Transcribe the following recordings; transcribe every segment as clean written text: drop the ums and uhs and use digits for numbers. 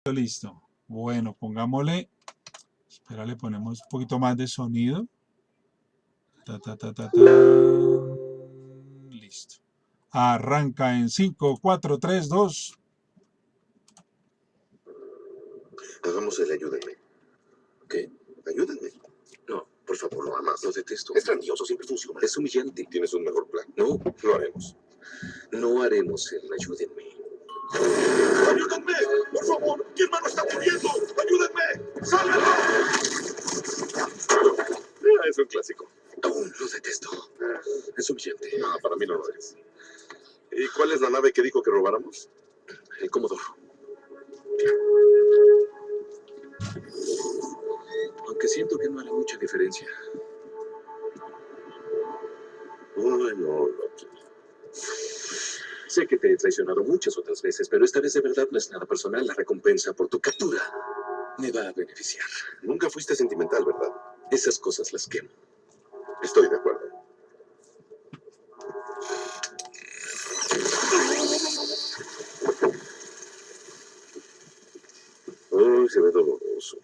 Listo. Bueno, pongámosle, espera, le ponemos un poquito más de sonido. Ta, ta, ta, ta, ta. Listo. Arranca en 5, 4, 3, 2. Hagamos el ayúdenme. ¿Qué? Ayúdenme. No, por favor, no amas. Lo detesto. Es grandioso, siempre funciona. Es humillante. ¿Tienes un mejor plan? No, lo haremos. No haremos el ayúdenme. ¡Ayúdenme! ¡Por favor! ¡Mi hermano está muriendo! ¡Ayúdenme! ¡Sálvenlo! Es un clásico. Lo detesto. Es humillante. No, para mí no lo es. ¿Y cuál es la nave que dijo que robáramos? El Comodoro. Aunque siento que no hará mucha diferencia. Bueno, Loki. Sé que te he traicionado muchas otras veces, pero esta vez de verdad no es nada personal. La recompensa por tu captura me va a beneficiar. Nunca fuiste sentimental, ¿verdad? Esas cosas las quemo. Estoy de acuerdo. Ay, se ve doloroso.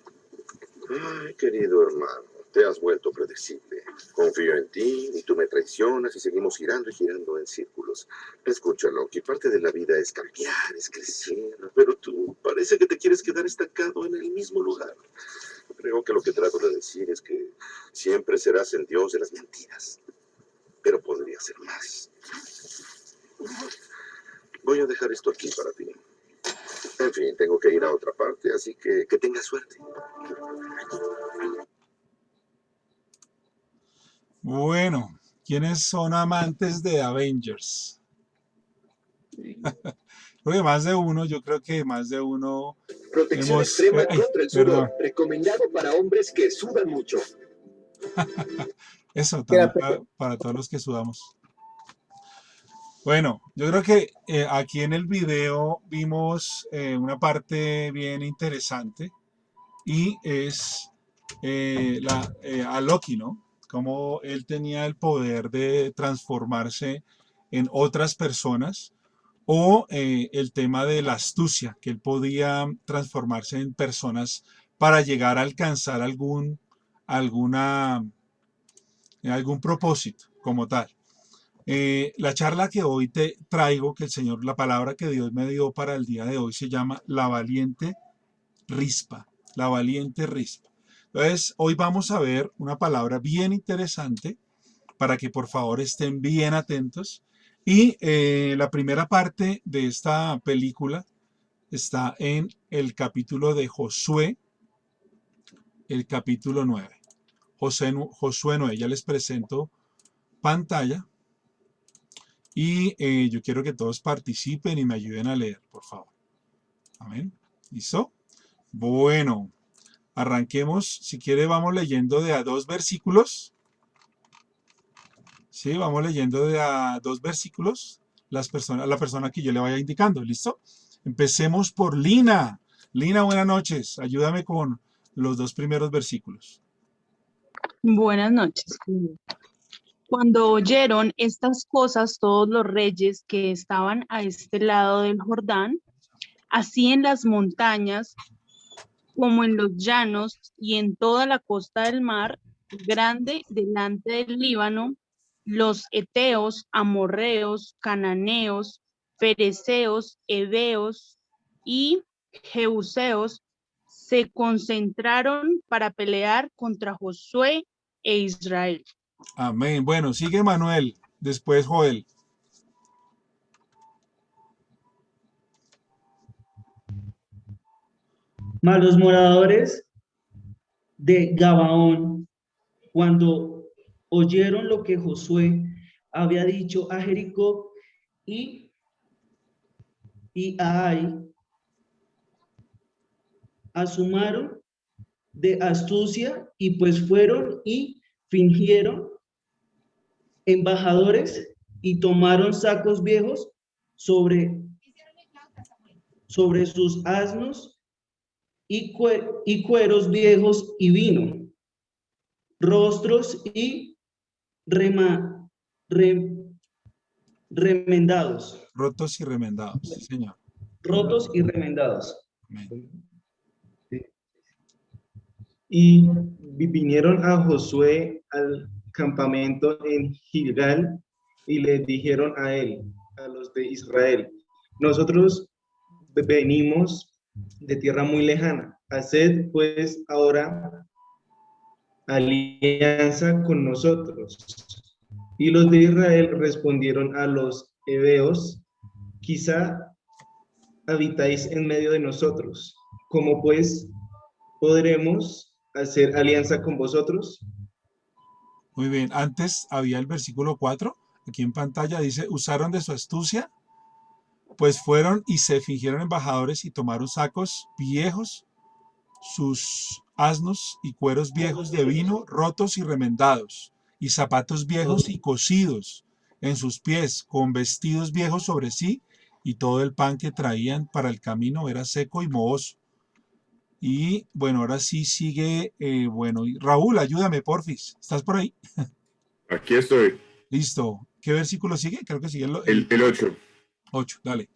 Ay, querido hermano, te has vuelto predecible. Confío en ti y tú me traicionas y seguimos girando y girando en círculos. Escucha, Loki, parte de la vida es cambiar, es crecer, pero tú parece que te quieres quedar estancado en el mismo lugar. Creo que lo que trato de decir es que siempre serás el dios de las mentiras, pero podría ser más. Voy a dejar esto aquí para ti. En fin, tengo que ir a otra parte, así que tengas suerte. Bueno, ¿quiénes son amantes de Avengers? Creo que más de uno, yo creo que más de uno Protección hemos... extrema ay, contra el perdón. sudor. Recomendado para hombres que sudan mucho. Eso también para todos los que sudamos. Bueno, yo creo que aquí en el video vimos una parte bien interesante y es a Loki, ¿no? Cómo él tenía el poder de transformarse en otras personas o el tema de la astucia, que él podía transformarse en personas para llegar a alcanzar algún propósito como tal. La charla que hoy te traigo, que el Señor, la palabra que Dios me dio para el día de hoy se llama la valiente rispa, la valiente rispa. Entonces, hoy vamos a ver una palabra bien interesante para que por favor estén bien atentos. Y la primera parte de esta película está en el capítulo de Josué, el capítulo 9. Josué 9, ya les presento pantalla. Y yo quiero que todos participen y me ayuden a leer, por favor. Amén. ¿Listo? Bueno, arranquemos. Si quiere, vamos leyendo de a 2 versículos. Sí, vamos leyendo de a 2 versículos. La persona que yo le vaya indicando. ¿Listo? Empecemos por Lina. Lina, buenas noches. Ayúdame con los 2 primeros versículos. Buenas noches. Cuando oyeron estas cosas todos los reyes que estaban a este lado del Jordán, así en las montañas como en los llanos y en toda la costa del mar grande delante del Líbano, los heteos, amorreos, cananeos, fereceos, heveos y jebuseos se concentraron para pelear contra Josué e Israel. Amén. Bueno, sigue Manuel. Después Joel. Mas los moradores de Gabaón, cuando oyeron lo que Josué había dicho a Jericó y a Ai, asumaron de astucia y pues fueron y fingieron embajadores y tomaron sacos viejos sobre sus asnos y cueros viejos y vino, rostros y remendados. Rotos y remendados. Sí, señor. Rotos y remendados. Amén. Y vinieron a Josué al campamento en Gilgal y le dijeron a él, a los de Israel, nosotros venimos de tierra muy lejana, haced pues ahora alianza con nosotros. Y los de Israel respondieron a los heveos, quizá habitáis en medio de nosotros, ¿cómo pues podremos hacer alianza con vosotros? Muy bien, antes había el versículo 4, aquí en pantalla dice, usaron de su astucia, pues fueron y se fingieron embajadores y tomaron sacos viejos, sus asnos y cueros viejos de vino rotos y remendados, y zapatos viejos y cosidos en sus pies, con vestidos viejos sobre sí, y todo el pan que traían para el camino era seco y mohoso. Y bueno, ahora sí sigue, bueno, Raúl, ayúdame, porfis, ¿estás por ahí? Aquí estoy, Listo. ¿Qué versículo sigue? Creo que sigue el 8. 8. Dale.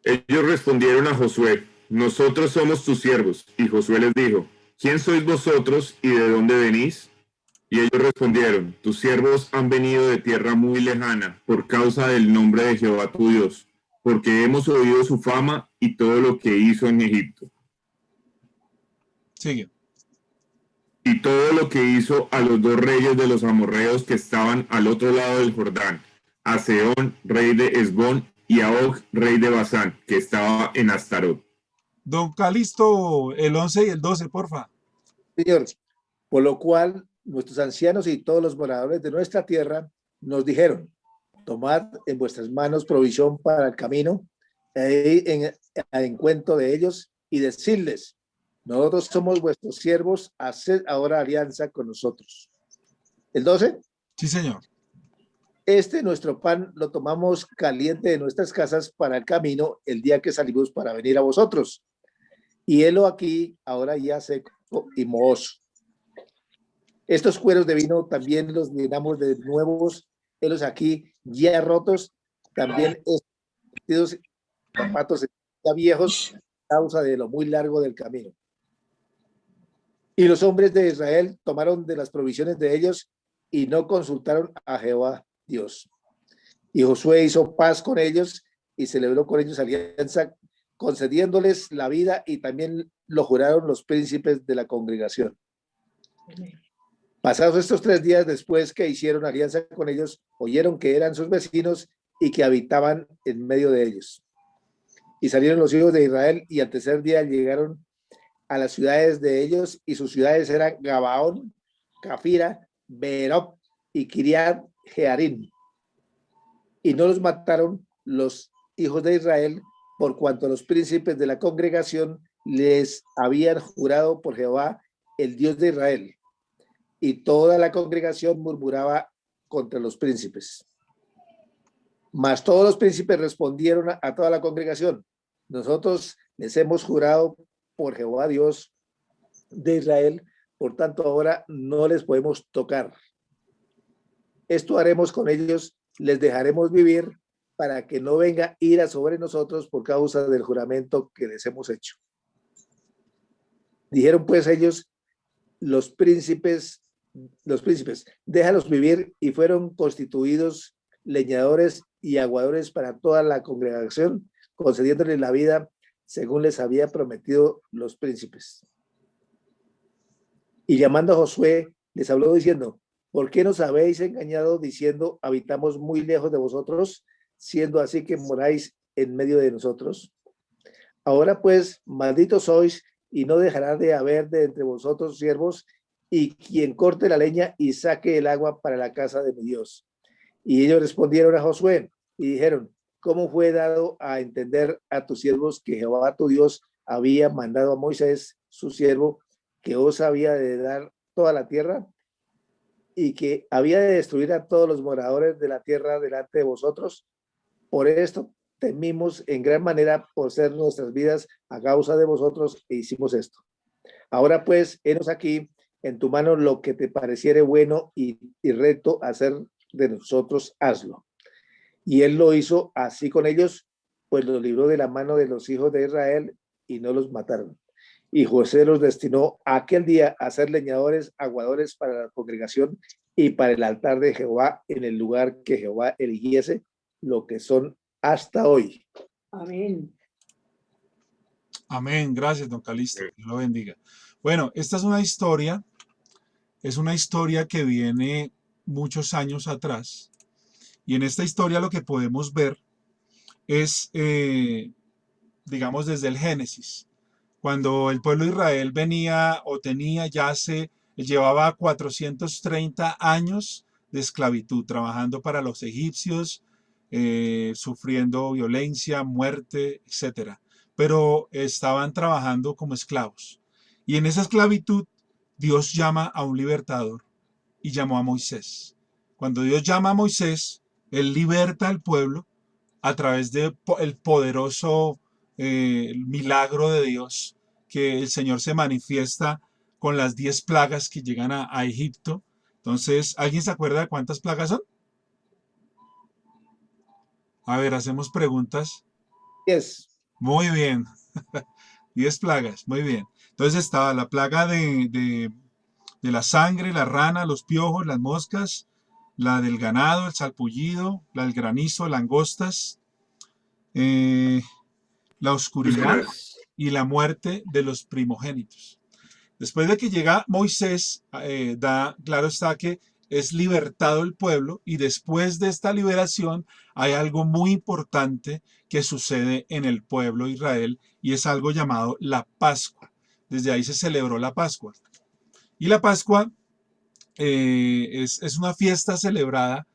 Ellos respondieron a Josué, nosotros somos tus siervos. Y Josué les dijo, ¿quién sois vosotros y de dónde venís? Y ellos respondieron, tus siervos han venido de tierra muy lejana por causa del nombre de Jehová tu Dios, porque hemos oído su fama y todo lo que hizo en Egipto, Sigue. y todo lo que hizo a los dos reyes de los amorreos que estaban al otro lado del Jordán, a Sehón, rey de Esbón, y a Og, rey de Basán, que estaba en Astarot. Don Calisto, el 11 y el 12, porfa. Señor, por lo cual nuestros ancianos y todos los moradores de nuestra tierra nos dijeron, tomad en vuestras manos provisión para el camino, al encuentro de ellos y decirles, nosotros somos vuestros siervos, haced ahora alianza con nosotros. El 12, Sí, señor. nuestro pan lo tomamos caliente de nuestras casas para el camino el día que salimos para venir a vosotros. Y helo aquí ahora ya seco y mohoso. Estos cueros de vino también los llenamos de nuevos, helos aquí ya rotos, también estos zapatos ya viejos a causa de lo muy largo del camino. Y los hombres de Israel tomaron de las provisiones de ellos y no consultaron a Jehová Dios. Y Josué hizo paz con ellos y celebró con ellos alianza, concediéndoles la vida, y también lo juraron los príncipes de la congregación. Pasados estos 3 días después que hicieron alianza con ellos, oyeron que eran sus vecinos y que habitaban en medio de ellos. Y salieron los hijos de Israel y al tercer día llegaron a las ciudades de ellos, y sus ciudades eran Gabaón, Cafira, Beerob y Kiriat Jearim. Y no los mataron los hijos de Israel, por cuanto los príncipes de la congregación les habían jurado por Jehová, el Dios de Israel. Y toda la congregación murmuraba contra los príncipes. Mas todos los príncipes respondieron a toda la congregación, nosotros les hemos jurado por Jehová Dios de Israel, por tanto ahora no les podemos tocar. Esto haremos con ellos, les dejaremos vivir para que no venga ira sobre nosotros por causa del juramento que les hemos hecho. Dijeron pues ellos, los príncipes, déjalos vivir, y fueron constituidos leñadores y aguadores para toda la congregación, concediéndoles la vida según les había prometido los príncipes. Y llamando a Josué, les habló diciendo, ¿por qué nos habéis engañado diciendo, habitamos muy lejos de vosotros, siendo así que moráis en medio de nosotros? Ahora pues, malditos sois, y no dejará de haber de entre vosotros siervos, y quien corte la leña y saque el agua para la casa de mi Dios. Y ellos respondieron a Josué y dijeron, ¿cómo fue dado a entender a tus siervos que Jehová tu Dios había mandado a Moisés, su siervo, que os había de dar toda la tierra, y que había de destruir a todos los moradores de la tierra delante de vosotros? Por esto temimos en gran manera por ser nuestras vidas a causa de vosotros, e hicimos esto. Ahora pues, henos aquí en tu mano lo que te pareciere bueno y recto hacer de nosotros, hazlo. Y él lo hizo así con ellos, pues los libró de la mano de los hijos de Israel y no los mataron. Y José los destinó aquel día a ser leñadores, aguadores para la congregación y para el altar de Jehová en el lugar que Jehová eligiese, lo que son hasta hoy. Amén. Amén. Gracias, don Calixto. Dios lo bendiga. Bueno, esta es una historia que viene muchos años atrás. Y en esta historia lo que podemos ver es, digamos, desde el Génesis. Cuando el pueblo de Israel venía o tenía llevaba 430 años de esclavitud, trabajando para los egipcios, sufriendo violencia, muerte, etcétera. Pero estaban trabajando como esclavos. Y en esa esclavitud, Dios llama a un libertador y llamó a Moisés. Cuando Dios llama a Moisés, él liberta al pueblo a través del poderoso milagro de Dios, que el Señor se manifiesta con las 10 plagas que llegan a Egipto. Entonces, ¿alguien se acuerda de cuántas plagas son? A ver, hacemos preguntas. Yes. Muy bien. 10 plagas, muy bien. Entonces estaba la plaga de la sangre, la rana, los piojos, las moscas, la del ganado, el salpullido, la del granizo, langostas, la oscuridad y la muerte de los primogénitos. Después de que llega Moisés, claro está que es libertado el pueblo, y después de esta liberación hay algo muy importante que sucede en el pueblo de Israel, y es algo llamado la Pascua. Desde ahí se celebró la Pascua. Y la Pascua es una fiesta celebrada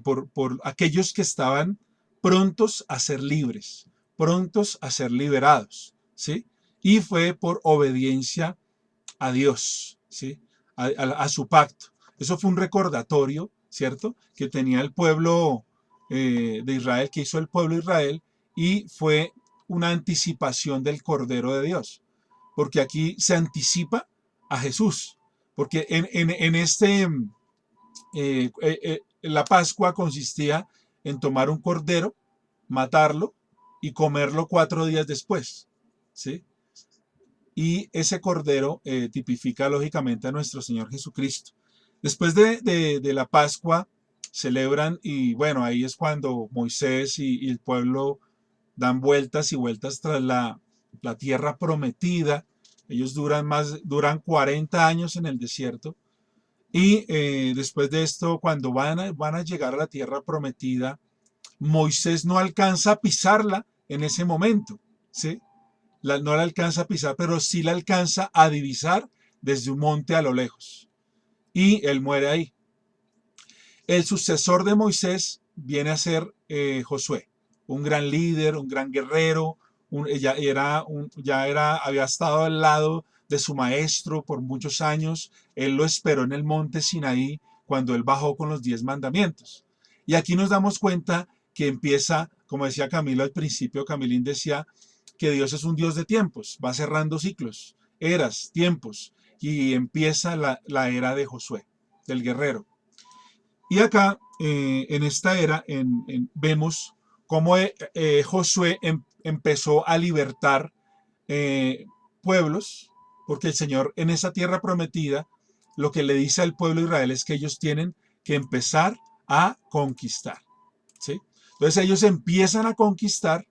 por aquellos que estaban prontos a ser libres, prontos a ser liberados, ¿sí? Y fue por obediencia a Dios, ¿sí? A su pacto. Eso fue un recordatorio, ¿cierto?, que tenía el pueblo de Israel, que hizo el pueblo de Israel, y fue una anticipación del Cordero de Dios, porque aquí se anticipa a Jesús, porque la Pascua consistía en tomar un cordero, matarlo y comerlo 4 días después, ¿sí? Y ese cordero tipifica lógicamente a nuestro Señor Jesucristo. Después de la Pascua celebran, y bueno, ahí es cuando Moisés y el pueblo dan vueltas y vueltas tras la tierra prometida. Ellos duran 40 años en el desierto. Y después de esto, cuando van a llegar a la tierra prometida, Moisés no alcanza a pisarla en ese momento, ¿sí? No la alcanza a pisar, pero sí la alcanza a divisar desde un monte a lo lejos. Y él muere ahí. El sucesor de Moisés viene a ser Josué, un gran líder, un gran guerrero, había estado al lado de su maestro por muchos años. Él lo esperó en el monte Sinaí cuando él bajó con los 10 mandamientos. Y aquí nos damos cuenta que empieza, como decía Camilo al principio, Camilín decía que Dios es un Dios de tiempos, va cerrando ciclos, eras, tiempos, y empieza la era de Josué, del guerrero. Y acá, en esta era, vemos cómo Josué empezó a libertar pueblos, porque el Señor en esa tierra prometida, lo que le dice al pueblo de Israel es que ellos tienen que empezar a conquistar, ¿sí? Entonces ellos empiezan a conquistar,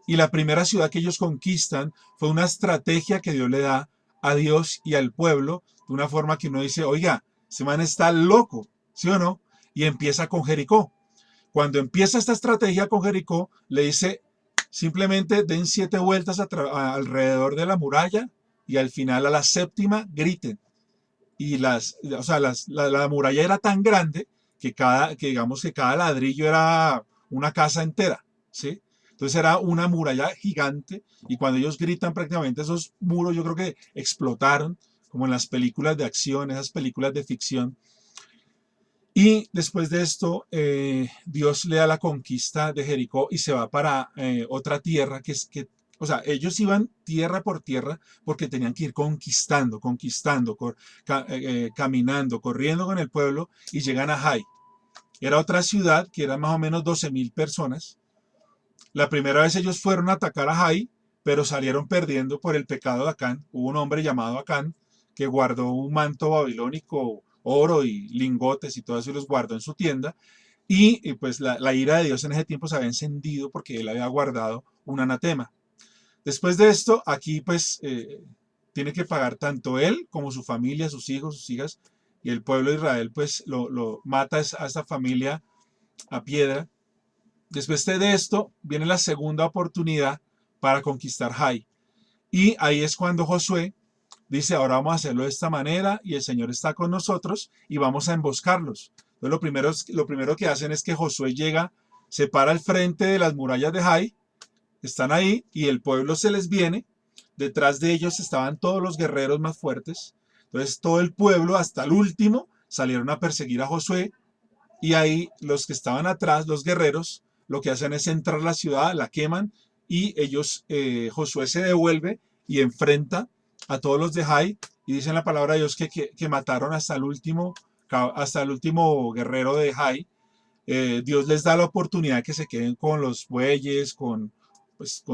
y la primera ciudad que ellos conquistan fue una estrategia que Dios le da a Dios y al pueblo, de una forma que uno dice, oiga, ese man está loco, ¿sí o no? Y empieza con Jericó. Cuando empieza esta estrategia con Jericó, le dice, simplemente den 7 vueltas alrededor de la muralla, y al final, a la 7ª, griten. Y la muralla era tan grande que digamos que cada ladrillo era una casa entera, ¿sí? Entonces era una muralla gigante, y cuando ellos gritan, prácticamente esos muros, yo creo que explotaron, como en las películas de acción, esas películas de ficción. Y después de esto, Dios le da la conquista de Jericó y se va para otra tierra o sea, ellos iban tierra por tierra porque tenían que ir conquistando, caminando, corriendo con el pueblo, y llegan a Jai. Era otra ciudad que era más o menos 12,000 personas. La primera vez ellos fueron a atacar a Jai, pero salieron perdiendo por el pecado de Acán. Hubo un hombre llamado Acán que guardó un manto babilónico, oro y lingotes y todo eso y los guardó en su tienda. Y pues la ira de Dios en ese tiempo se había encendido porque él había guardado un anatema. Después de esto, aquí pues tiene que pagar tanto él como su familia, sus hijos, sus hijas, y el pueblo de Israel pues lo mata a esta familia a piedra. Después de esto viene la segunda oportunidad para conquistar Jai. Y ahí es cuando Josué dice, ahora vamos a hacerlo de esta manera y el Señor está con nosotros y vamos a emboscarlos. Entonces lo primero que hacen es que Josué llega, se para al frente de las murallas de Jai, están ahí y el pueblo se les viene. Detrás de ellos estaban todos los guerreros más fuertes. Entonces todo el pueblo, hasta el último, salieron a perseguir a Josué. Y ahí los que estaban atrás, los guerreros, lo que hacen es entrar a la ciudad, la queman y ellos, Josué se devuelve y enfrenta a todos los de Jai y dicen la palabra de Dios que mataron hasta el último guerrero de Jai. Dios les da la oportunidad que se queden con los bueyes, con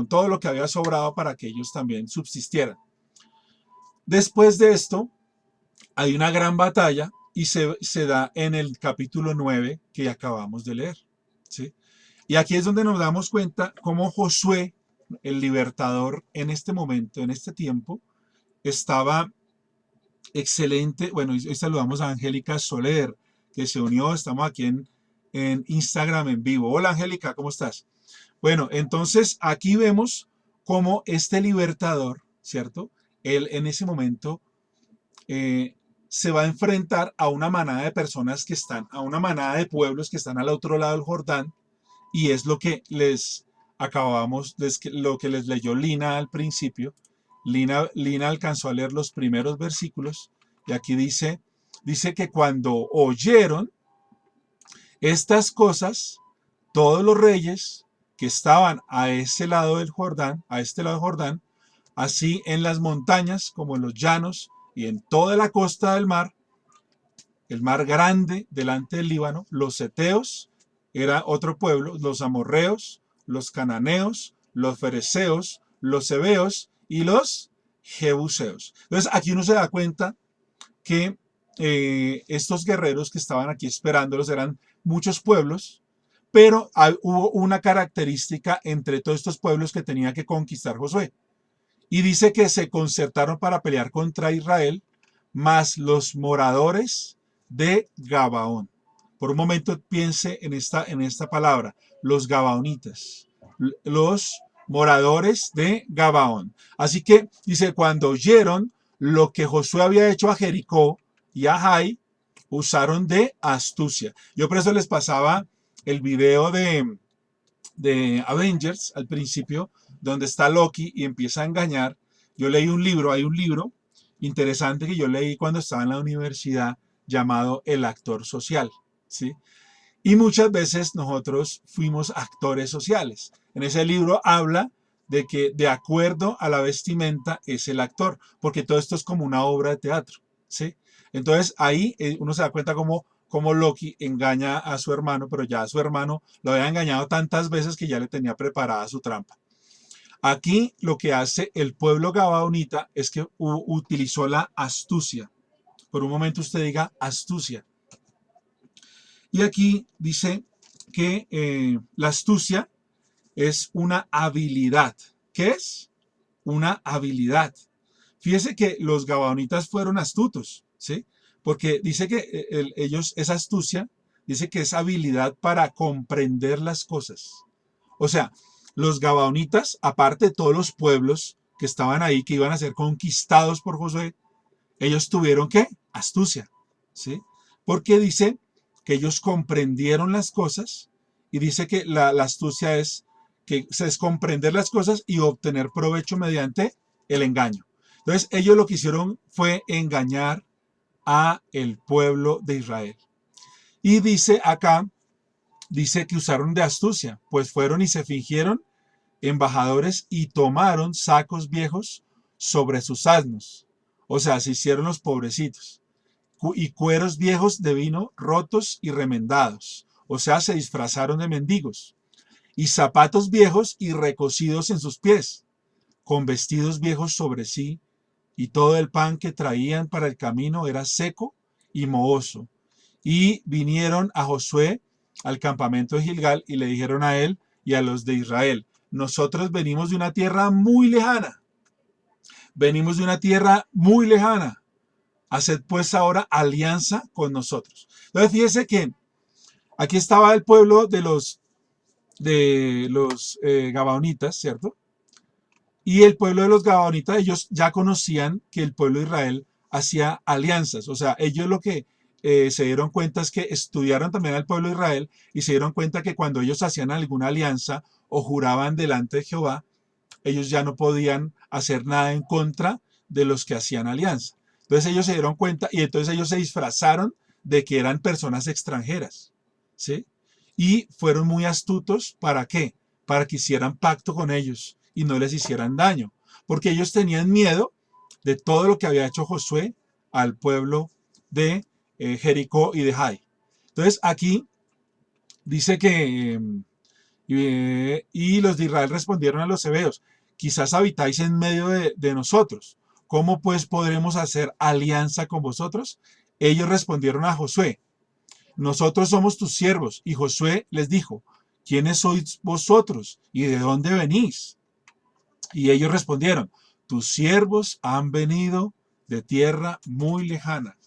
todo lo que había sobrado para que ellos también subsistieran. Después de esto, hay una gran batalla y se da en el capítulo 9 que acabamos de leer, ¿sí? Y aquí es donde nos damos cuenta cómo Josué, el libertador en este momento, en este tiempo, estaba excelente. Bueno, hoy saludamos a Angélica Soler, que se unió, estamos aquí en Instagram en vivo. Hola Angélica, ¿cómo estás? Bueno, entonces aquí vemos cómo este libertador, ¿cierto? Él en ese momento se va a enfrentar a una manada de personas que están, a una manada de pueblos que están al otro lado del Jordán, y es lo que lo que les leyó Lina al principio. Lina alcanzó a leer los primeros versículos, y aquí dice que cuando oyeron estas cosas, todos los reyes que estaban a ese lado del Jordán, a este lado del Jordán, así en las montañas como en los llanos y en toda la costa del mar, el mar grande delante del Líbano, los heteos, era otro pueblo, los amorreos, los cananeos, los fereceos, los heveos y los jebuseos. Entonces aquí uno se da cuenta que estos guerreros que estaban aquí esperándolos eran muchos pueblos, pero hubo una característica entre todos estos pueblos que tenía que conquistar Josué. Y dice que se concertaron para pelear contra Israel, más los moradores de Gabaón. Por un momento piense en esta palabra, los gabaonitas, los moradores de Gabaón. Así que dice, cuando oyeron lo que Josué había hecho a Jericó y a Jai, usaron de astucia. Yo por eso les pasaba el video de Avengers al principio, donde está Loki y empieza a engañar. Yo leí un libro, hay un libro interesante que yo leí cuando estaba en la universidad llamado El actor social, ¿sí? Y muchas veces nosotros fuimos actores sociales. En ese libro habla de que de acuerdo a la vestimenta es el actor, porque todo esto es como una obra de teatro, ¿sí? Entonces ahí uno se da cuenta cómo Loki engaña a su hermano, pero ya a su hermano lo había engañado tantas veces que ya le tenía preparada su trampa. Aquí lo que hace el pueblo gabaonita es que utilizó la astucia. Por un momento usted diga astucia. Y aquí dice que la astucia es una habilidad. ¿Qué es? Una habilidad. Fíjese que los gabaonitas fueron astutos, ¿sí? Porque dice que esa astucia, dice que es habilidad para comprender las cosas. O sea, los gabaonitas, aparte de todos los pueblos que estaban ahí, que iban a ser conquistados por Josué, ellos tuvieron ¿qué? Astucia, ¿sí? Porque dice que ellos comprendieron las cosas y dice que la astucia es comprender las cosas y obtener provecho mediante el engaño. Entonces ellos lo que hicieron fue engañar a el pueblo de Israel. Y dice acá, dice que usaron de astucia, pues fueron y se fingieron embajadores y tomaron sacos viejos sobre sus asnos. O sea, se hicieron los pobrecitos. Y cueros viejos de vino rotos y remendados. O sea, se disfrazaron de mendigos. Y zapatos viejos y recocidos en sus pies. con vestidos viejos sobre sí, y todo el pan que traían para el camino era seco y mohoso. Y vinieron a Josué al campamento de Gilgal y le dijeron a él y a los de Israel: nosotros venimos de una tierra muy lejana, venimos de una tierra muy lejana. Haced pues ahora alianza con nosotros. Entonces fíjese que aquí estaba el pueblo de los Gabaonitas, ¿cierto? Y el pueblo de los Gabaonitas, ellos ya conocían que el pueblo de Israel hacía alianzas. O sea, ellos lo que se dieron cuenta es que estudiaron también al pueblo de Israel y se dieron cuenta que cuando ellos hacían alguna alianza o juraban delante de Jehová, ellos ya no podían hacer nada en contra de los que hacían alianza. Entonces ellos se dieron cuenta y entonces ellos se disfrazaron de que eran personas extranjeras, ¿sí? Y fueron muy astutos. ¿Para qué? Para que hicieran pacto con ellos y no les hicieran daño, porque ellos tenían miedo de todo lo que había hecho Josué al pueblo de Jericó y de Jai. Entonces aquí dice que y los de Israel respondieron a los hebeos: quizás habitáis en medio de nosotros, ¿cómo pues podremos hacer alianza con vosotros? Ellos respondieron a Josué: nosotros somos tus siervos. Y Josué les dijo: ¿quiénes sois vosotros y de dónde venís? Y ellos respondieron: tus siervos han venido de tierra muy lejana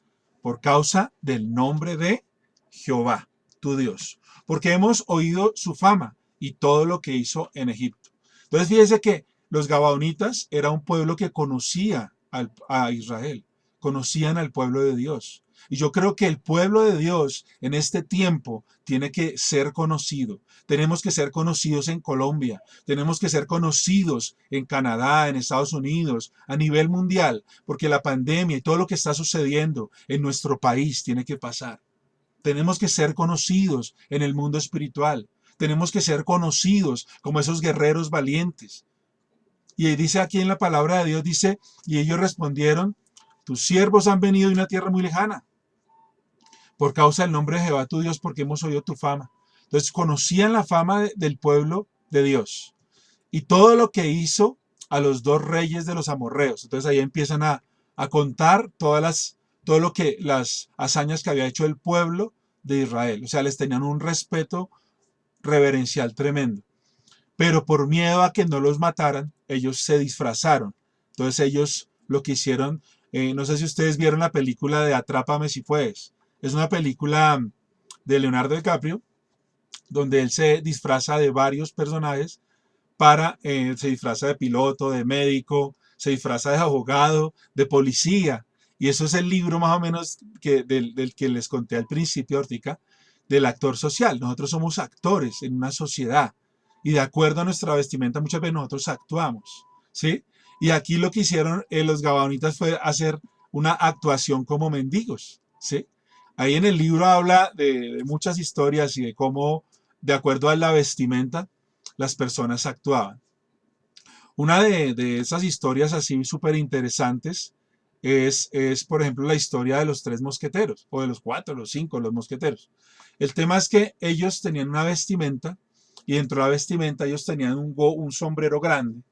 por causa del nombre de Jehová, tu Dios, porque hemos oído su fama y todo lo que hizo en Egipto. Entonces fíjese que los Gabaonitas era un pueblo que conocía a Israel, conocían al pueblo de Dios. Y yo creo que el pueblo de Dios en este tiempo tiene que ser conocido. Tenemos que ser conocidos en Colombia, tenemos que ser conocidos en Canadá, en Estados Unidos, a nivel mundial, porque la pandemia y todo lo que está sucediendo en nuestro país tiene que pasar. Tenemos que ser conocidos en el mundo espiritual. Tenemos que ser conocidos como esos guerreros valientes. Y dice aquí en la palabra de Dios, dice: y ellos respondieron: tus siervos han venido de una tierra muy lejana por causa del nombre de Jehová tu Dios, porque hemos oído tu fama. Entonces conocían la fama del pueblo de Dios y todo lo que hizo a los dos reyes de los amorreos. Entonces ahí empiezan a contar todo lo que las hazañas que había hecho el pueblo de Israel. O sea, les tenían un respeto reverencial tremendo. Pero por miedo a que no los mataran, ellos se disfrazaron. Entonces ellos lo que hicieron, no sé si ustedes vieron la película de Atrápame si puedes. Es una película de Leonardo DiCaprio, donde él se disfraza de varios personajes se disfraza de piloto, de médico, se disfraza de abogado, de policía. Y eso es el libro más o menos del que les conté al principio, Ortica, del actor social. Nosotros somos actores en una sociedad y de acuerdo a nuestra vestimenta muchas veces nosotros actuamos, ¿sí? Y aquí lo que hicieron los gabaonitas fue hacer una actuación como mendigos, ¿sí? Ahí en el libro habla de muchas historias y de cómo, de acuerdo a la vestimenta, las personas actuaban. Una de esas historias así súper interesantes por ejemplo, la historia de los tres mosqueteros, o de los cuatro, los cinco, los mosqueteros. El tema es que ellos tenían una vestimenta, y dentro de la vestimenta ellos tenían un sombrero grande,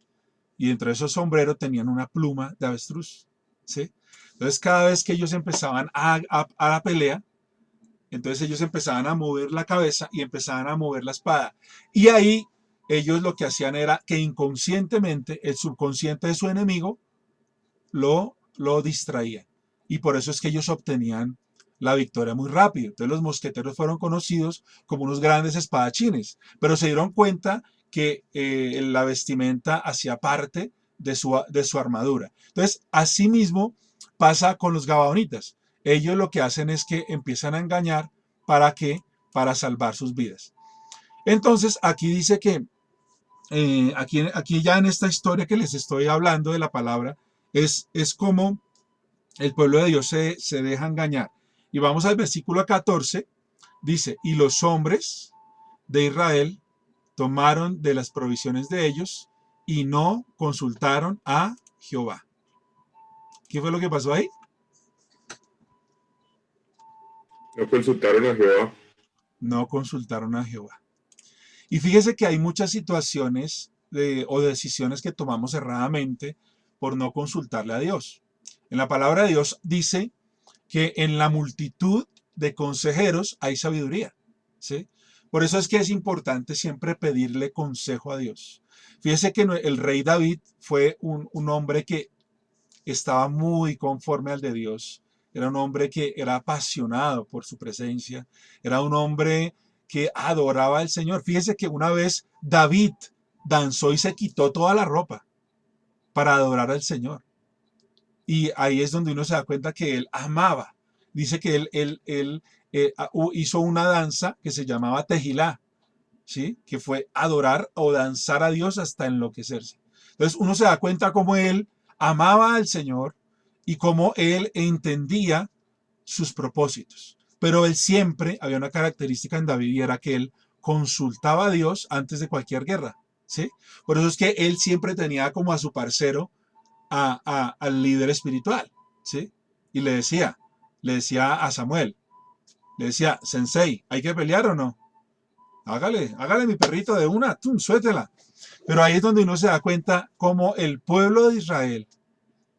y dentro de esos sombreros tenían una pluma de avestruz, ¿sí? Entonces, cada vez que ellos empezaban a la pelea, entonces ellos empezaban a mover la cabeza y empezaban a mover la espada. Y ahí ellos lo que hacían era que inconscientemente el subconsciente de su enemigo lo distraía. Y por eso es que ellos obtenían la victoria muy rápido. Entonces los mosqueteros fueron conocidos como unos grandes espadachines, pero se dieron cuenta que la vestimenta hacía parte de su armadura. Entonces, asimismo pasa con los gabaonitas. Ellos lo que hacen es que empiezan a engañar. ¿Para qué? Para salvar sus vidas. Entonces, aquí dice que, aquí ya en esta historia que les estoy hablando de la palabra, es como el pueblo de Dios se deja engañar. Y vamos al versículo 14, dice: y los hombres de Israel tomaron de las provisiones de ellos y no consultaron a Jehová. ¿Qué fue lo que pasó ahí? No consultaron a Jehová. No consultaron a Jehová. Y fíjese que hay muchas situaciones o decisiones que tomamos erradamente por no consultarle a Dios. En la palabra de Dios dice que en la multitud de consejeros hay sabiduría, ¿sí? Por eso es que es importante siempre pedirle consejo a Dios. Fíjese que el rey David fue un hombre que estaba muy conforme al de Dios. Era un hombre que era apasionado por su presencia. Era un hombre que adoraba al Señor. Fíjese que una vez David danzó y se quitó toda la ropa para adorar al Señor. Y ahí es donde uno se da cuenta que él amaba. Dice que él hizo una danza que se llamaba Tejilá, ¿sí? Que fue adorar o danzar a Dios hasta enloquecerse. Entonces uno se da cuenta cómo él amaba al Señor y cómo él entendía sus propósitos. Pero él siempre, había una característica en David y era que él consultaba a Dios antes de cualquier guerra, ¿sí? Por eso es que él siempre tenía como a su parcero al líder espiritual, ¿sí? Y le decía a Samuel, le decía, Sensei, ¿hay que pelear o no? Hágale mi perrito de una, ¡tum! Suéltela. Pero ahí es donde uno se da cuenta cómo el pueblo de Israel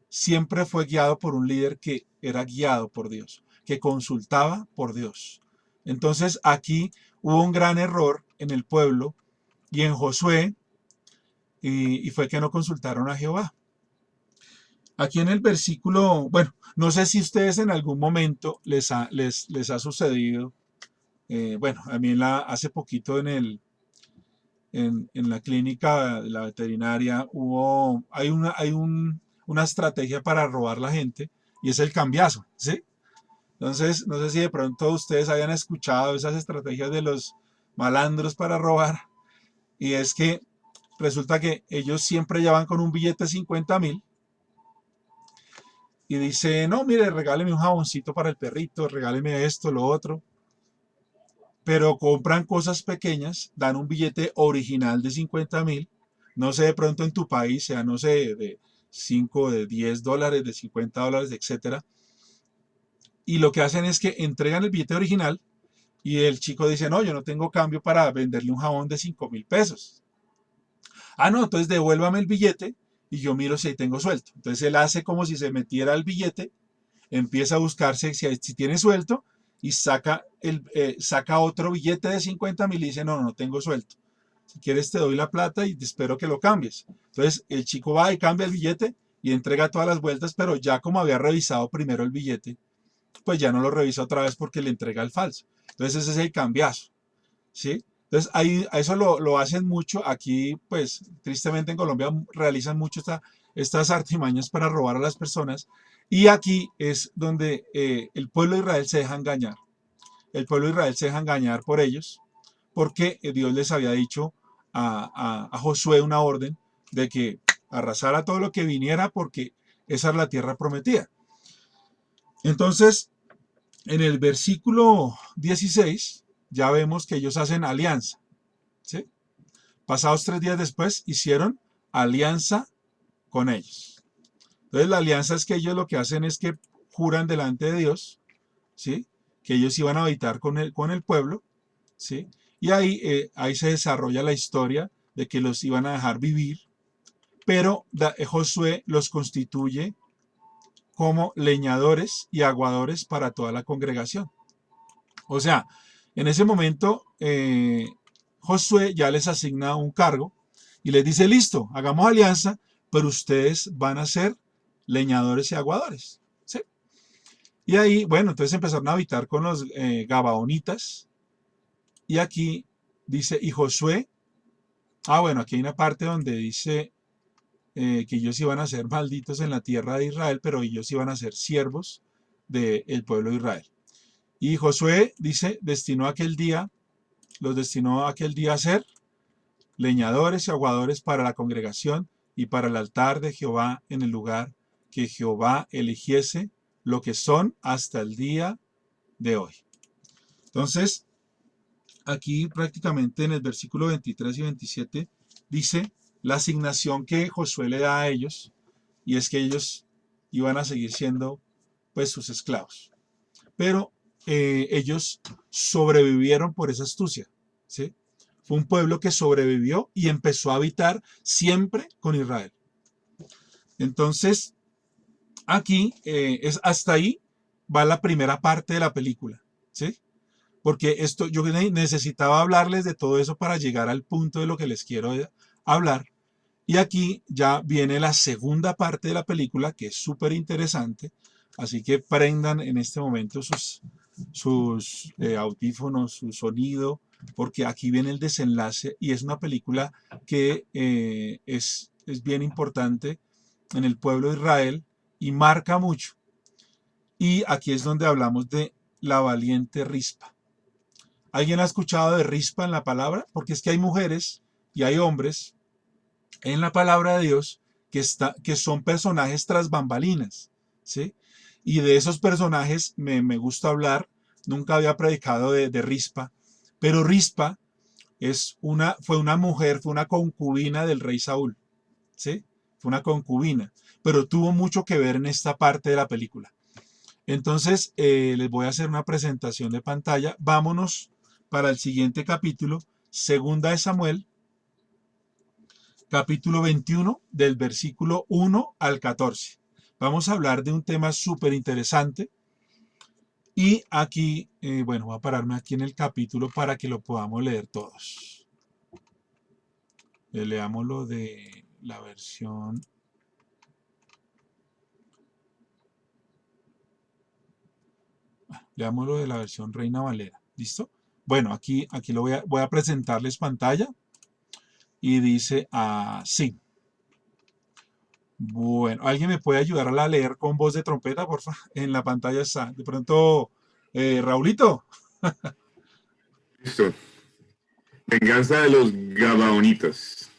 siempre fue guiado por un líder que era guiado por Dios, que consultaba por Dios. Entonces aquí hubo un gran error en el pueblo y en Josué, y fue que no consultaron a Jehová. Aquí en el versículo, bueno, no sé si ustedes en algún momento les ha sucedido, bueno, a mí hace poquito en la clínica de la veterinaria hay una estrategia para robar la gente y es el cambiazo, ¿sí? Entonces, no sé si de pronto ustedes hayan escuchado esas estrategias de los malandros para robar, y es que resulta que ellos siempre llevan con un billete de 50.000 y dice, no, mire, regáleme un jaboncito para el perrito, regáleme esto, lo otro. Pero compran cosas pequeñas, dan un billete original de 50.000, no sé, de pronto en tu país sea, no sé, de 5, de 10 dólares, de 50 dólares, etcétera. Y lo que hacen es que entregan el billete original y el chico dice, no, yo no tengo cambio para venderle un jabón de 5.000 pesos. Ah, no, entonces devuélvame el billete y yo miro si ahí tengo suelto. Entonces él hace como si se metiera el billete, empieza a buscarse si tiene suelto y saca otro billete de 50.000 y dice, no, no tengo suelto. Si quieres te doy la plata y te espero que lo cambies. Entonces el chico va y cambia el billete y entrega todas las vueltas, pero ya como había revisado primero el billete, pues ya no lo revisa otra vez porque le entrega el falso. Entonces ese es el cambiazo, ¿sí? Entonces ahí, a eso lo hacen mucho. Aquí, pues tristemente en Colombia realizan mucho estas artimañas para robar a las personas. Y aquí es donde el pueblo de Israel se deja engañar. El pueblo de Israel se deja engañar por ellos porque Dios les había dicho a Josué una orden de que arrasara todo lo que viniera porque esa es la tierra prometida. Entonces, en el versículo 16 ya vemos que ellos hacen alianza, ¿sí? Pasados 3 días después hicieron alianza con ellos. Entonces la alianza es que ellos lo que hacen es que juran delante de Dios, ¿sí? Que ellos iban a habitar con el pueblo, ¿sí? Y ahí se desarrolla la historia de que los iban a dejar vivir, pero Josué los constituye como leñadores y aguadores para toda la congregación. O sea, en ese momento Josué ya les asigna un cargo y les dice, listo, hagamos alianza, pero ustedes van a ser leñadores y aguadores, ¿sí? Y ahí, bueno, entonces empezaron a habitar con los gabaonitas. Y aquí dice, y Josué, bueno, aquí hay una parte donde dice que ellos iban a ser malditos en la tierra de Israel, pero ellos iban a ser siervos del pueblo de Israel. Y Josué dice, los destinó aquel día a ser leñadores y aguadores para la congregación y para el altar de Jehová en el lugar que Jehová eligiese, lo que son hasta el día de hoy. Entonces, aquí prácticamente en el versículo 23 y 27 dice la asignación que Josué le da a ellos, y es que ellos iban a seguir siendo pues sus esclavos. Pero ellos sobrevivieron por esa astucia, ¿sí? Fue un pueblo que sobrevivió y empezó a habitar siempre con Israel. Entonces, aquí es hasta ahí va la primera parte de la película, ¿sí? Porque esto yo necesitaba hablarles de todo eso para llegar al punto de lo que les quiero hablar. Y aquí ya viene la segunda parte de la película, que es súper interesante. Así que prendan en este momento sus audífonos, su sonido, porque aquí viene el desenlace y es una película que es bien importante en el pueblo de Israel y marca mucho. Y aquí es donde hablamos de la valiente Rispa. ¿Alguien ha escuchado de Rispa en la palabra? Porque es que hay mujeres y hay hombres en la palabra de Dios que son personajes tras bambalinas, ¿sí? Y de esos personajes me gusta hablar. Nunca había predicado de Rispa, pero Rispa fue una mujer, fue una concubina del rey Saúl, ¿sí? Fue una concubina, pero tuvo mucho que ver en esta parte de la película. Entonces, les voy a hacer una presentación de pantalla. Vámonos para el siguiente capítulo, Segunda de Samuel, capítulo 21, del versículo 1 al 14. Vamos a hablar de un tema súper interesante. Y aquí, bueno, voy a pararme aquí en el capítulo para que lo podamos leer todos. Leámoslo de la versión. Leámoslo de la versión Reina Valera. ¿Listo? Bueno, aquí lo voy a presentarles pantalla. Y dice así. Bueno, ¿alguien me puede ayudar a leer con voz de trompeta, por favor? En la pantalla está. De pronto, Raulito. Listo. Venganza de los Gabaonitas.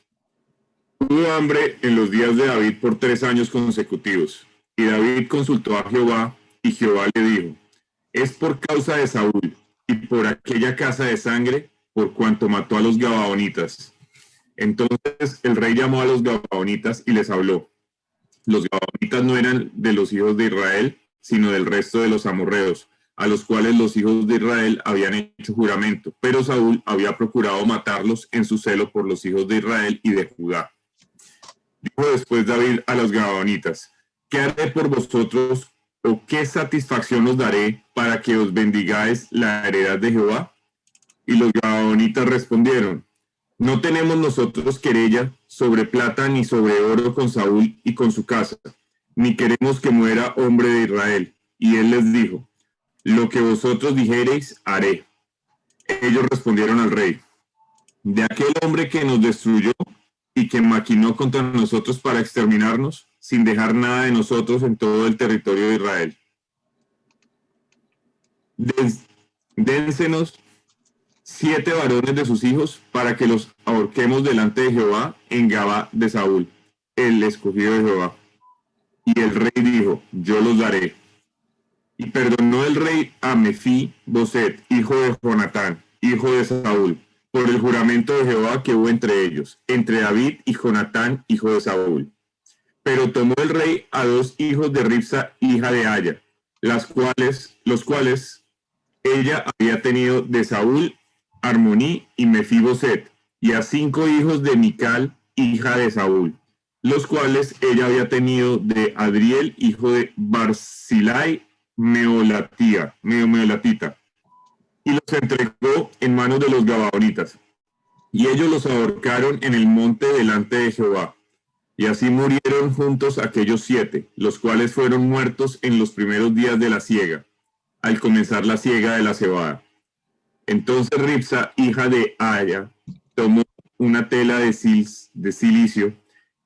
Hubo hambre en los días de David por 3 años consecutivos. Y David consultó a Jehová, y Jehová le dijo: es por causa de Saúl, y por aquella casa de sangre, por cuanto mató a los Gabaonitas. Entonces el rey llamó a los Gabaonitas y les habló. Los Gabaonitas no eran de los hijos de Israel, sino del resto de los amorreos, a los cuales los hijos de Israel habían hecho juramento, pero Saúl había procurado matarlos en su celo por los hijos de Israel y de Judá. Dijo después David a los Gabaonitas: ¿qué haré por vosotros, o qué satisfacción os daré para que os bendigáis la heredad de Jehová? Y los Gabaonitas respondieron: no tenemos nosotros querella sobre plata ni sobre oro con Saúl y con su casa, ni queremos que muera hombre de Israel. Y él les dijo: lo que vosotros dijereis, haré. Ellos respondieron al rey: de aquel hombre que nos destruyó y que maquinó contra nosotros para exterminarnos, sin dejar nada de nosotros en todo el territorio de Israel. Dénsenos 7 varones de sus hijos para que los ahorquemos delante de Jehová en Gabá de Saúl, el escogido de Jehová. Y el rey dijo: yo los daré. Y perdonó el rey a Mefí-Boset, hijo de Jonatán, hijo de Saúl, por el juramento de Jehová que hubo entre ellos, entre David y Jonatán, hijo de Saúl. Pero tomó el rey a 2 hijos de Ripsa, hija de Aya, los cuales ella había tenido de Saúl, Armoní y Mefí-Boset, y a 5 hijos de Mical, hija de Saúl, los cuales ella había tenido de Adriel, hijo de Barzilai, Meolatita, y los entregó en manos de los Gabaonitas. Y ellos los ahorcaron en el monte delante de Jehová. Y así murieron juntos aquellos 7, los cuales fueron muertos en los primeros días de la siega, al comenzar la siega de la cebada. Entonces Ripsa, hija de Aya, tomó una tela de cilicio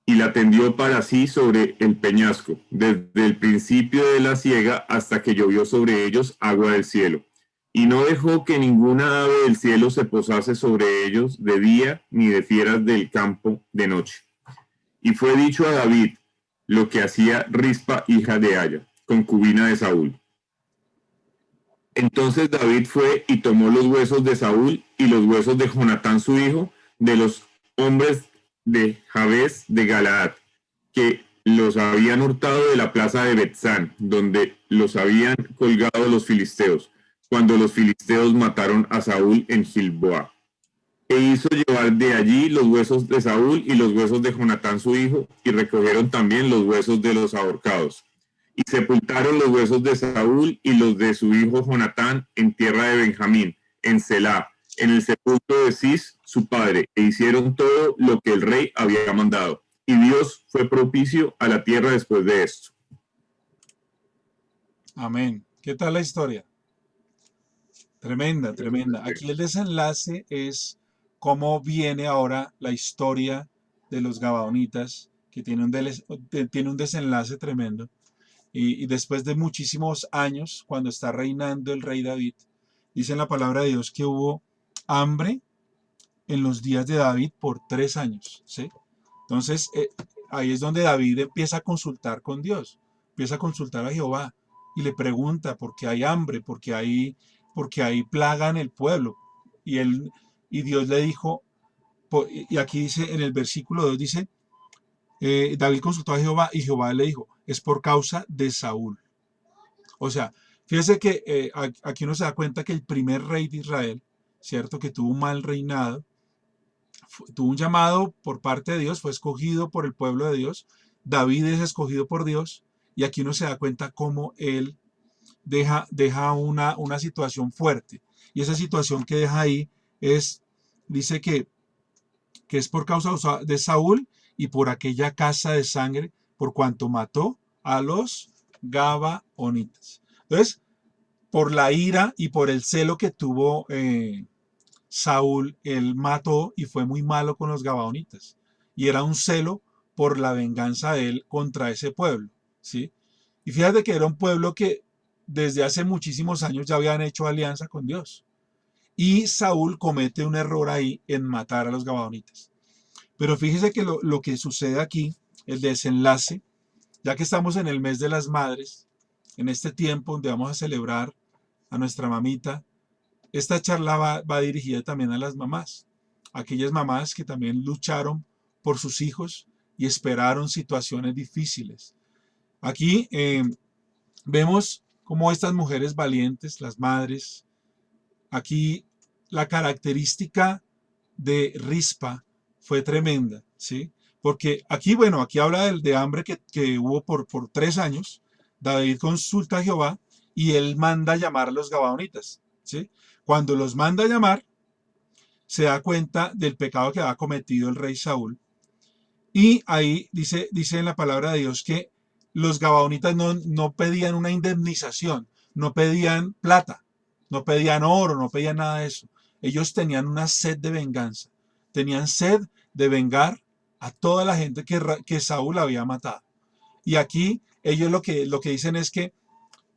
y la tendió para sí sobre el peñasco, desde el principio de la siega hasta que llovió sobre ellos agua del cielo. Y no dejó que ninguna ave del cielo se posase sobre ellos de día, ni de fieras del campo de noche. Y fue dicho a David lo que hacía Rispa, hija de Aya, concubina de Saúl. Entonces David fue y tomó los huesos de Saúl y los huesos de Jonatán su hijo, de los hombres de Jabes de Galaad, que los habían hurtado de la plaza de Betzán, donde los habían colgado los filisteos, cuando los filisteos mataron a Saúl en Gilboa. e hizo llevar de allí los huesos de Saúl y los huesos de Jonatán su hijo, y recogieron también los huesos de los ahorcados. Y sepultaron los huesos de Saúl y los de su hijo Jonatán en tierra de Benjamín, en Selá, en el sepulcro de Cis, su padre, e hicieron todo lo que el rey había mandado. Y Dios fue propicio a la tierra después de esto. Amén. ¿Qué tal la historia? Tremenda, tremenda. Aquí el desenlace es cómo viene ahora la historia de los Gabaonitas, que tiene un desenlace tremendo. Y después de muchísimos años, cuando está reinando el rey David, dice en la palabra de Dios que hubo hambre en los días de David por 3 años, ¿sí? Entonces, ahí es donde David empieza a consultar con Dios, empieza a consultar a Jehová y le pregunta por qué hay hambre, porque hay plaga en el pueblo. Y Dios le dijo, y aquí dice en el versículo 2, dice, David consultó a Jehová y Jehová le dijo, es por causa de Saúl. O sea, fíjese que aquí uno se da cuenta que el primer rey de Israel, ¿cierto? Que tuvo un mal reinado, tuvo un llamado por parte de Dios, fue escogido por el pueblo de Dios. David es escogido por Dios y aquí uno se da cuenta cómo él deja una situación fuerte. Y esa situación que deja ahí dice que es por causa de Saúl y por aquella casa de sangre, por cuanto mató a los Gabaonitas. Entonces, por la ira y por el celo que tuvo Saúl, él mató y fue muy malo con los Gabaonitas. Y era un celo por la venganza de él contra ese pueblo, ¿sí? Y fíjate que era un pueblo que desde hace muchísimos años ya habían hecho alianza con Dios. Y Saúl comete un error ahí en matar a los Gabaonitas. Pero fíjese que lo que sucede aquí, el desenlace, ya que estamos en el mes de las madres, en este tiempo donde vamos a celebrar a nuestra mamita, esta charla va dirigida también a las mamás, aquellas mamás que también lucharon por sus hijos y esperaron situaciones difíciles. Aquí vemos cómo estas mujeres valientes, las madres, aquí la característica de Rispa fue tremenda, ¿sí? Porque aquí, bueno, aquí habla de hambre que hubo por 3 años. David consulta a Jehová y él manda llamar a los Gabaonitas, ¿sí? Cuando los manda a llamar, se da cuenta del pecado que había cometido el rey Saúl. Y ahí dice en la palabra de Dios que los Gabaonitas no pedían una indemnización, no pedían plata, no pedían oro, no pedían nada de eso. Ellos tenían una sed de venganza, tenían sed de vengar a toda la gente que Saúl había matado. Y aquí ellos lo que dicen es que,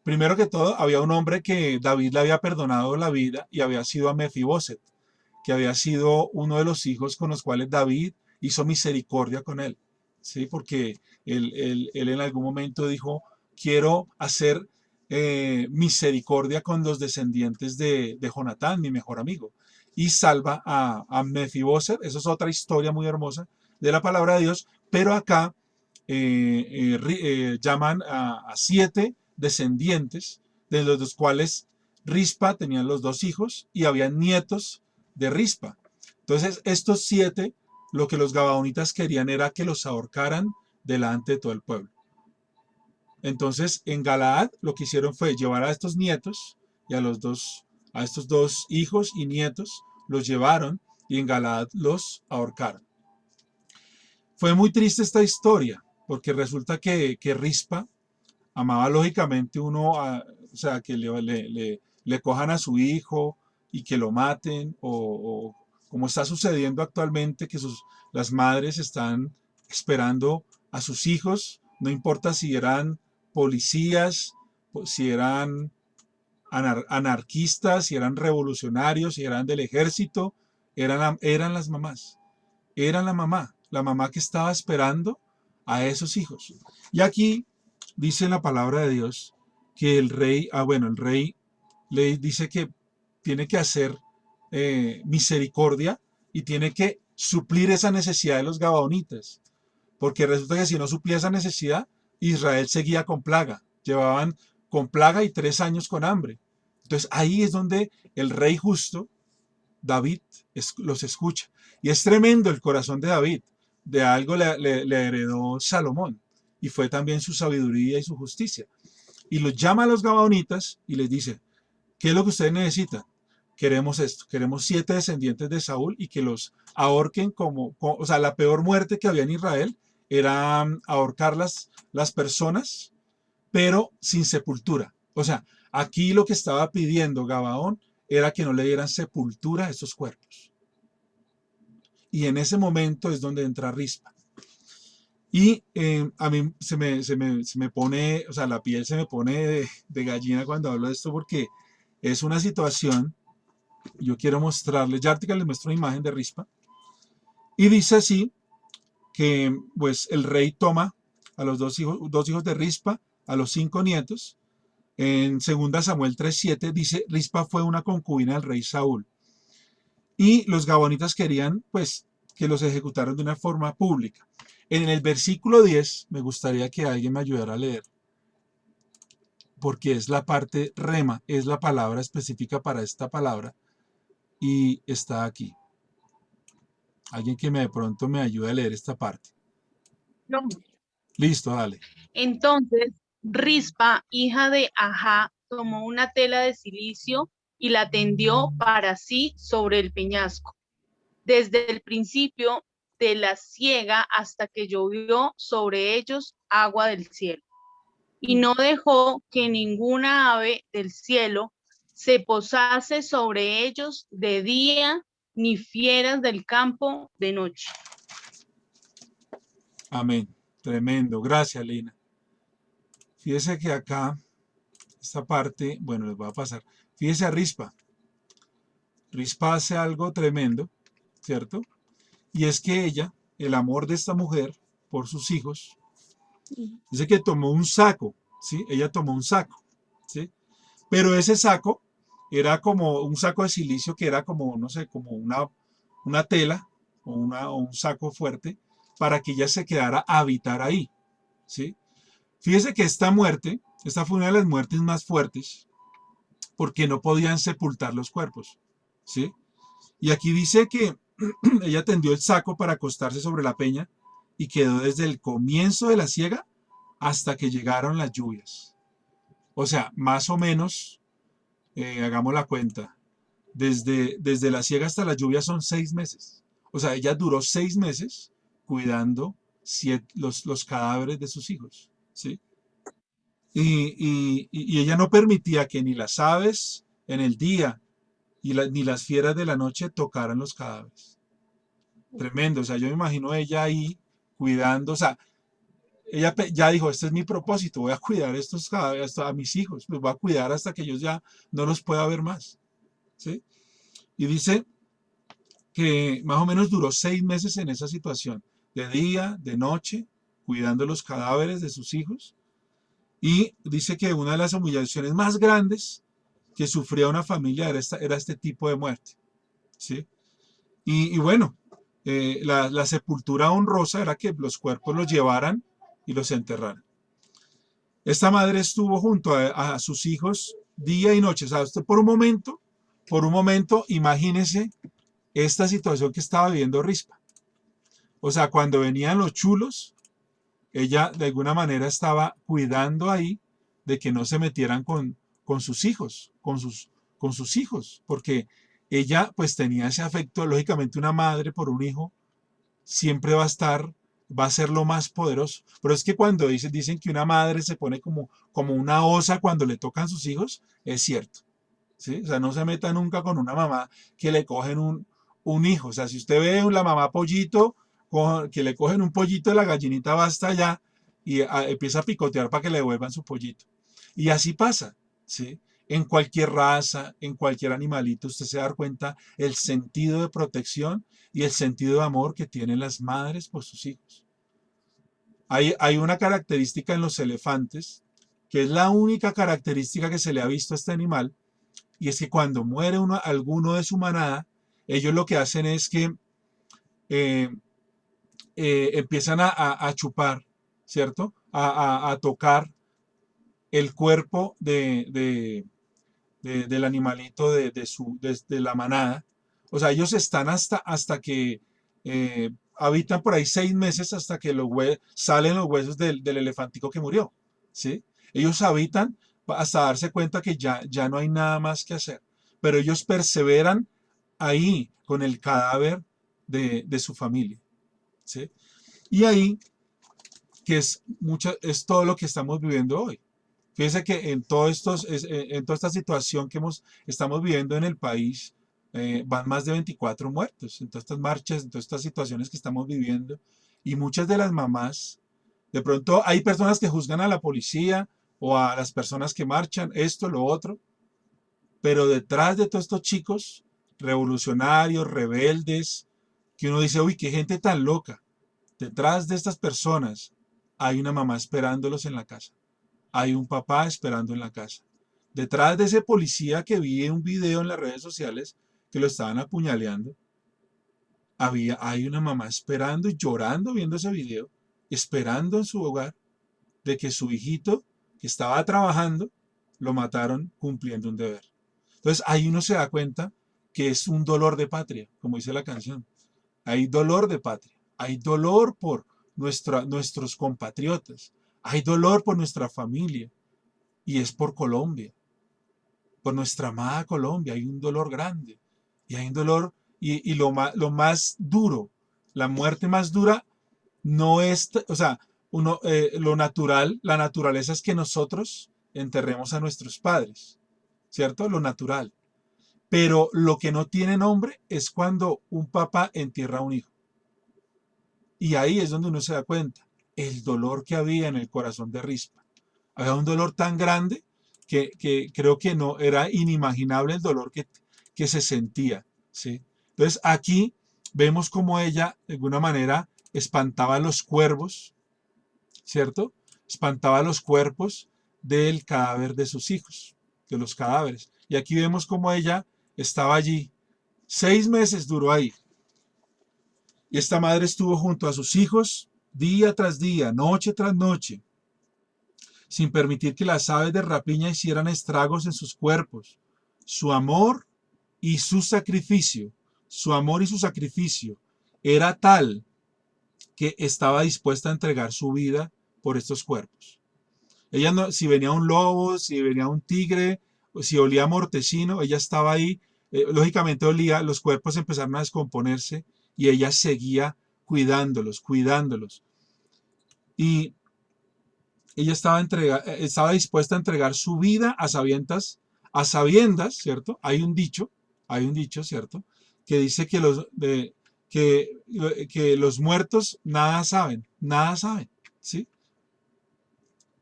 primero que todo, había un hombre que David le había perdonado la vida y había sido a Mefiboset, que había sido uno de los hijos con los cuales David hizo misericordia con él, ¿sí? Porque él en algún momento dijo, quiero hacer misericordia con los descendientes de Jonatán, mi mejor amigo, y salva a Mefiboset. Eso es otra historia muy hermosa de la palabra de Dios, pero acá llaman a 7 descendientes, de los cuales Rispa tenían los 2 hijos y habían nietos de Rispa. Entonces, estos 7, lo que los Gabaonitas querían era que los ahorcaran delante de todo el pueblo. Entonces, en Galaad lo que hicieron fue llevar a estos nietos y a estos 2 hijos y nietos, los llevaron y en Galaad los ahorcaron. Fue muy triste esta historia, porque resulta que Rispa amaba lógicamente o sea, que le cojan a su hijo y que lo maten, o como está sucediendo actualmente, que las madres están esperando a sus hijos, no importa si eran policías, si eran anarquistas, si eran revolucionarios, si eran del ejército, eran las mamás, eran la mamá que estaba esperando a esos hijos. Y aquí dice la palabra de Dios que el rey le dice que tiene que hacer misericordia y tiene que suplir esa necesidad de los Gabaonitas, porque resulta que si no suplía esa necesidad, Israel seguía con plaga, llevaban con plaga y 3 años con hambre. Entonces ahí es donde el rey justo David los escucha. Y es tremendo el corazón de David. De algo le heredó Salomón. Y fue también su sabiduría y su justicia. Y los llama a los gabaonitas y les dice, ¿qué es lo que ustedes necesitan? Queremos esto, queremos 7 descendientes de Saúl y que los ahorquen o sea, la peor muerte que había en Israel era ahorcar las personas, pero sin sepultura. O sea, aquí lo que estaba pidiendo Gabaón era que no le dieran sepultura a estos cuerpos. Y en ese momento es donde entra Rispa. Y a mí se me pone, o sea, la piel se me pone de gallina cuando hablo de esto porque es una situación, yo quiero mostrarles, ya ahorita les muestro una imagen de Rispa, y dice así, que pues el rey toma a los dos hijos de Rispa, a los 5 nietos. En 2 Samuel 3:7 dice, Rispa fue una concubina del rey Saúl. Y los gabonitas querían pues que los ejecutaran de una forma pública. En el versículo 10 me gustaría que alguien me ayudara a leer, porque es la parte rema, es la palabra específica para esta palabra y está aquí. Alguien que de pronto me ayude a leer esta parte. No. Listo, dale. Entonces, Rispa, hija de Ajá, tomó una tela de cilicio y la tendió para sí sobre el peñasco, desde el principio de la siega hasta que llovió sobre ellos agua del cielo. Y no dejó que ninguna ave del cielo se posase sobre ellos de día, ni fieras del campo de noche. Amén. Tremendo. Gracias, Lina. Fíjese que acá, esta parte, bueno, les voy a pasar. Fíjese a Rispa. Rispa hace algo tremendo, ¿cierto? Y es que ella, el amor de esta mujer por sus hijos, dice que tomó un saco, ¿sí? Ella tomó un saco, ¿sí? Pero ese saco era como un saco de silicio que era como, no sé, como una tela o un saco fuerte para que ella se quedara a habitar ahí, ¿sí? Fíjese que esta fue una de las muertes más fuertes porque no podían sepultar los cuerpos, ¿sí? Y aquí dice que ella tendió el saco para acostarse sobre la peña y quedó desde el comienzo de la siega hasta que llegaron las lluvias. O sea, más o menos, hagamos la cuenta, desde la siega hasta la lluvia son 6 meses. O sea, ella duró 6 meses cuidando los cadáveres de sus hijos, ¿sí? Y ella no permitía que ni las aves en el día ni las fieras de la noche tocaran los cadáveres. Tremendo, o sea, yo me imagino ella ahí cuidando, o sea, ella ya dijo, este es mi propósito, voy a cuidar estos cadáveres a mis hijos, los voy a cuidar hasta que ellos ya no los pueda ver más, ¿sí? Y dice que más o menos duró 6 meses en esa situación, de día, de noche, cuidando los cadáveres de sus hijos. Y dice que una de las humillaciones más grandes que sufría una familia era este tipo de muerte, ¿sí? Y bueno, la sepultura honrosa era que los cuerpos los llevaran y los enterraran. Esta madre estuvo junto a sus hijos día y noche. O sea, usted por un momento, imagínese esta situación que estaba viviendo Rispa. O sea, cuando venían los chulos, ella de alguna manera estaba cuidando ahí de que no se metieran con sus hijos, con sus hijos, porque ella pues tenía ese afecto. Lógicamente una madre por un hijo siempre va a ser lo más poderoso. Pero es que cuando dicen que una madre se pone como una osa cuando le tocan sus hijos, es cierto, ¿sí? O sea, no se meta nunca con una mamá que le cogen un hijo. O sea, si usted ve la mamá pollito, que le cogen un pollito de la gallinita, va hasta allá y empieza a picotear para que le devuelvan su pollito. Y así pasa, ¿sí? En cualquier raza, en cualquier animalito, usted se da cuenta el sentido de protección y el sentido de amor que tienen las madres por sus hijos. Hay una característica en los elefantes, que es la única característica que se le ha visto a este animal, y es que cuando muere alguno de su manada, ellos lo que hacen es que empiezan a chupar, ¿cierto? A tocar el cuerpo del animalito de la manada, O sea, ellos están hasta que habitan por ahí 6 meses hasta que salen los huesos del elefantico que murió, ¿sí? Ellos habitan hasta darse cuenta que ya no hay nada más que hacer, pero ellos perseveran ahí con el cadáver de su familia, ¿sí? Y ahí, que es todo lo que estamos viviendo hoy. Fíjense que en toda esta situación que estamos viviendo en el país, van más de 24 muertos en todas estas marchas, en todas estas situaciones que estamos viviendo. Y muchas de las mamás, de pronto hay personas que juzgan a la policía o a las personas que marchan, esto, lo otro, pero detrás de todos estos chicos revolucionarios, rebeldes, que uno dice, uy, qué gente tan loca. Detrás de estas personas hay una mamá esperándolos en la casa. Hay un papá esperando en la casa. Detrás de ese policía que vi en un video en las redes sociales que lo estaban apuñaleando, hay una mamá esperando y llorando viendo ese video, esperando en su hogar de que su hijito, que estaba trabajando, lo mataron cumpliendo un deber. Entonces ahí uno se da cuenta que es un dolor de patria, como dice la canción. Hay dolor de patria, hay dolor por nuestros compatriotas, hay dolor por nuestra familia y es por Colombia, por nuestra amada Colombia. Hay un dolor grande y hay un dolor y lo más duro, la muerte más dura no es, o sea, lo natural, la naturaleza es que nosotros enterremos a nuestros padres, ¿cierto? Lo natural. Pero lo que no tiene nombre es cuando un papá entierra a un hijo. Y ahí es donde uno se da cuenta el dolor que había en el corazón de Rispa. Había un dolor tan grande que creo que no era inimaginable el dolor que se sentía, ¿sí? Entonces aquí vemos como ella de alguna manera espantaba a los cuervos, ¿cierto? Espantaba a los cuerpos del cadáver de sus hijos, de los cadáveres. Y aquí vemos como ella estaba allí. 6 meses duró ahí. Y esta madre estuvo junto a sus hijos día tras día, noche tras noche, sin permitir que las aves de rapiña hicieran estragos en sus cuerpos. Su amor y su amor y su sacrificio era tal que estaba dispuesta a entregar su vida por estos cuerpos. Ella no, si venía un lobo, si venía un tigre, si olía mortecino, ella estaba ahí, lógicamente olía, los cuerpos empezaron a descomponerse y ella seguía cuidándolos. Y ella estaba dispuesta a entregar su vida a sabiendas, ¿cierto? Hay un dicho, ¿cierto? Que dice que los muertos nada saben, ¿sí?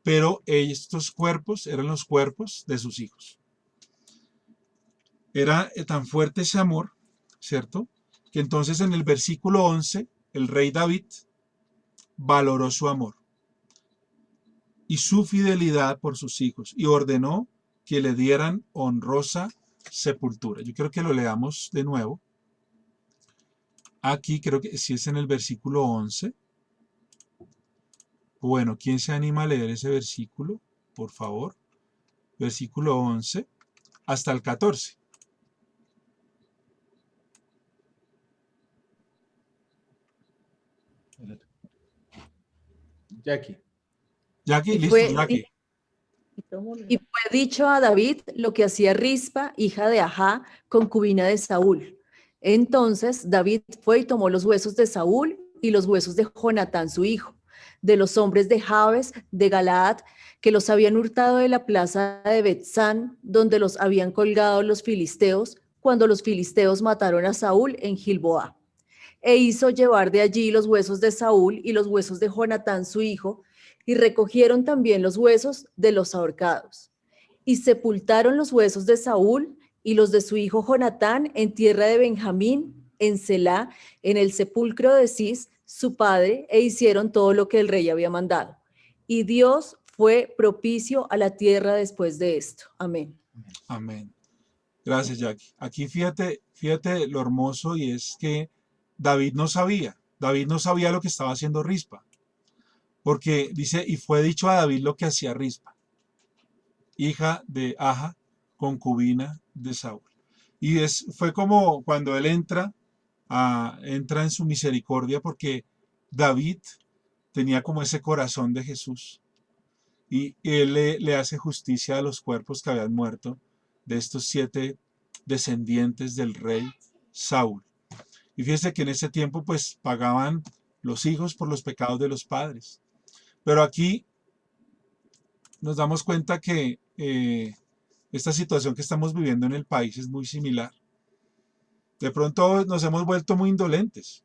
Pero estos cuerpos eran los cuerpos de sus hijos. Era tan fuerte ese amor, ¿cierto? Que entonces en el versículo 11, el rey David valoró su amor y su fidelidad por sus hijos y ordenó que le dieran honrosa sepultura. Yo creo que lo leamos de nuevo. Aquí creo que sí es en el versículo 11. Bueno, ¿quién se anima a leer ese versículo? Por favor. Versículo 11 hasta el 14. Jackie. Jackie, Y listo, fue, Jackie. y fue dicho a David lo que hacía Rispa, hija de Ajá, concubina de Saúl. Entonces David fue y tomó los huesos de Saúl y los huesos de Jonatán, su hijo, de los hombres de Jabes, de Galaad, que los habían hurtado de la plaza de Betzán, donde los habían colgado los filisteos, cuando los filisteos mataron a Saúl en Gilboa. E hizo llevar de allí los huesos de Saúl y los huesos de Jonatán, su hijo, y recogieron también los huesos de los ahorcados. Y sepultaron los huesos de Saúl y los de su hijo Jonatán en tierra de Benjamín, en Selá, en el sepulcro de Cis, su padre, e hicieron todo lo que el rey había mandado. Y Dios fue propicio a la tierra después de esto. Amén. Amén. Gracias, Jackie. Aquí fíjate lo hermoso y es que David no sabía lo que estaba haciendo Rispa, porque dice, y fue dicho a David lo que hacía Rispa, hija de Aja, concubina de Saúl. Y fue como cuando él entra en su misericordia, porque David tenía como ese corazón de Jesús. Y él le hace justicia a los cuerpos que habían muerto de estos 7 descendientes del rey Saúl. Y fíjese que en ese tiempo pues pagaban los hijos por los pecados de los padres. Pero aquí nos damos cuenta que esta situación que estamos viviendo en el país es muy similar. De pronto nos hemos vuelto muy indolentes.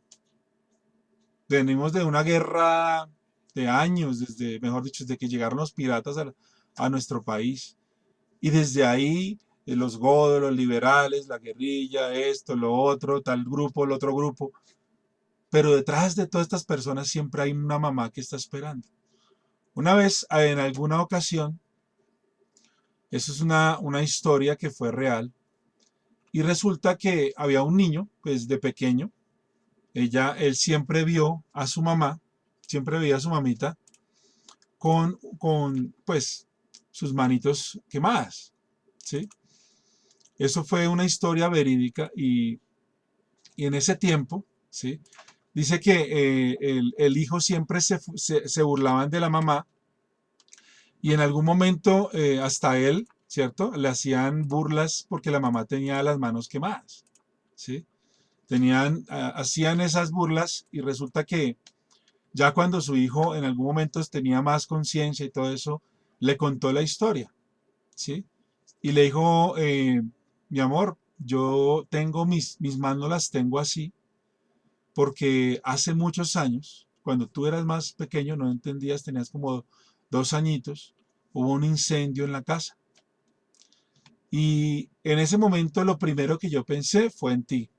Venimos de una guerra de años, mejor dicho, desde que llegaron los piratas a nuestro país. Y desde ahí, los godos, los liberales, la guerrilla, esto, lo otro, tal grupo, el otro grupo. Pero detrás de todas estas personas siempre hay una mamá que está esperando. Una vez, en alguna ocasión, eso es una historia que fue real, y resulta que había un niño, pues de pequeño, él siempre vio a su mamá, siempre veía a su mamita con pues, sus manitos quemadas, ¿sí? Eso fue una historia verídica y en ese tiempo, ¿sí? Dice que el hijo siempre se burlaban de la mamá y en algún momento hasta él, ¿cierto? Le hacían burlas porque la mamá tenía las manos quemadas, ¿sí? Hacían esas burlas y resulta que ya cuando su hijo en algún momento tenía más conciencia y todo eso, le contó la historia, ¿sí? Y le dijo, mi amor, yo tengo mis manos las tengo así porque hace muchos años, cuando tú eras más pequeño, no entendías, tenías como 2 añitos, hubo un incendio en la casa. Y en ese momento lo primero que yo pensé fue en ti.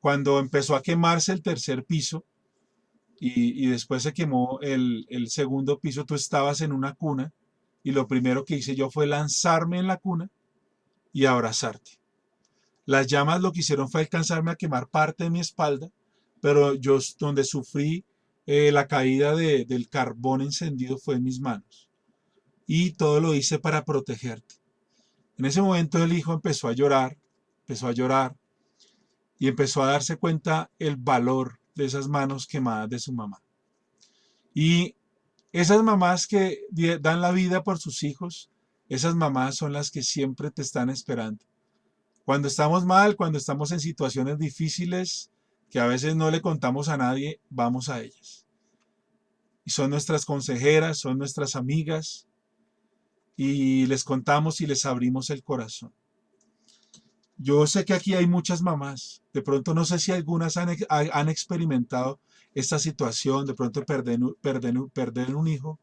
Cuando empezó a quemarse el tercer piso y después se quemó el segundo piso, tú estabas en una cuna y lo primero que hice yo fue lanzarme en la cuna y abrazarte. Las llamas lo que hicieron fue alcanzarme a quemar parte de mi espalda, pero yo donde sufrí la caída del carbón encendido fue en mis manos. Y todo lo hice para protegerte. En ese momento el hijo empezó a llorar y empezó a darse cuenta el valor de esas manos quemadas de su mamá. Y esas mamás que dan la vida por sus hijos, esas mamás son las que siempre te están esperando. Cuando estamos mal, cuando estamos en situaciones difíciles, que a veces no le contamos a nadie, vamos a ellas. Y son nuestras consejeras, son nuestras amigas, y les contamos y les abrimos el corazón. Yo sé que aquí hay muchas mamás, de pronto no sé si algunas han experimentado esta situación, de pronto perder un hijo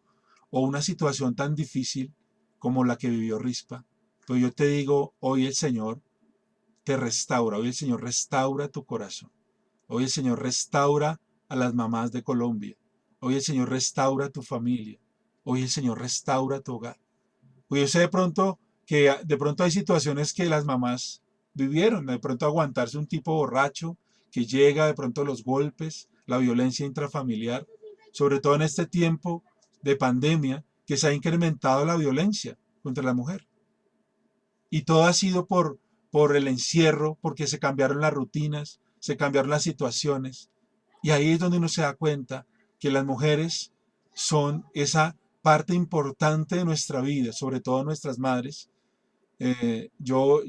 o una situación tan difícil como la que vivió Rispa. Pero yo te digo, hoy el Señor te restaura, hoy el Señor restaura tu corazón, hoy el Señor restaura a las mamás de Colombia, hoy el Señor restaura tu familia, hoy el Señor restaura tu hogar. Pues yo sé de pronto que de pronto hay situaciones que las mamás vivieron, de pronto aguantarse un tipo borracho que llega, de pronto los golpes, la violencia intrafamiliar, sobre todo en este tiempo de pandemia que se ha incrementado la violencia contra la mujer. Y todo ha sido por el encierro, porque se cambiaron las rutinas, se cambiaron las situaciones. Y ahí es donde uno se da cuenta que las mujeres son esa parte importante de nuestra vida, sobre todo nuestras madres. Yo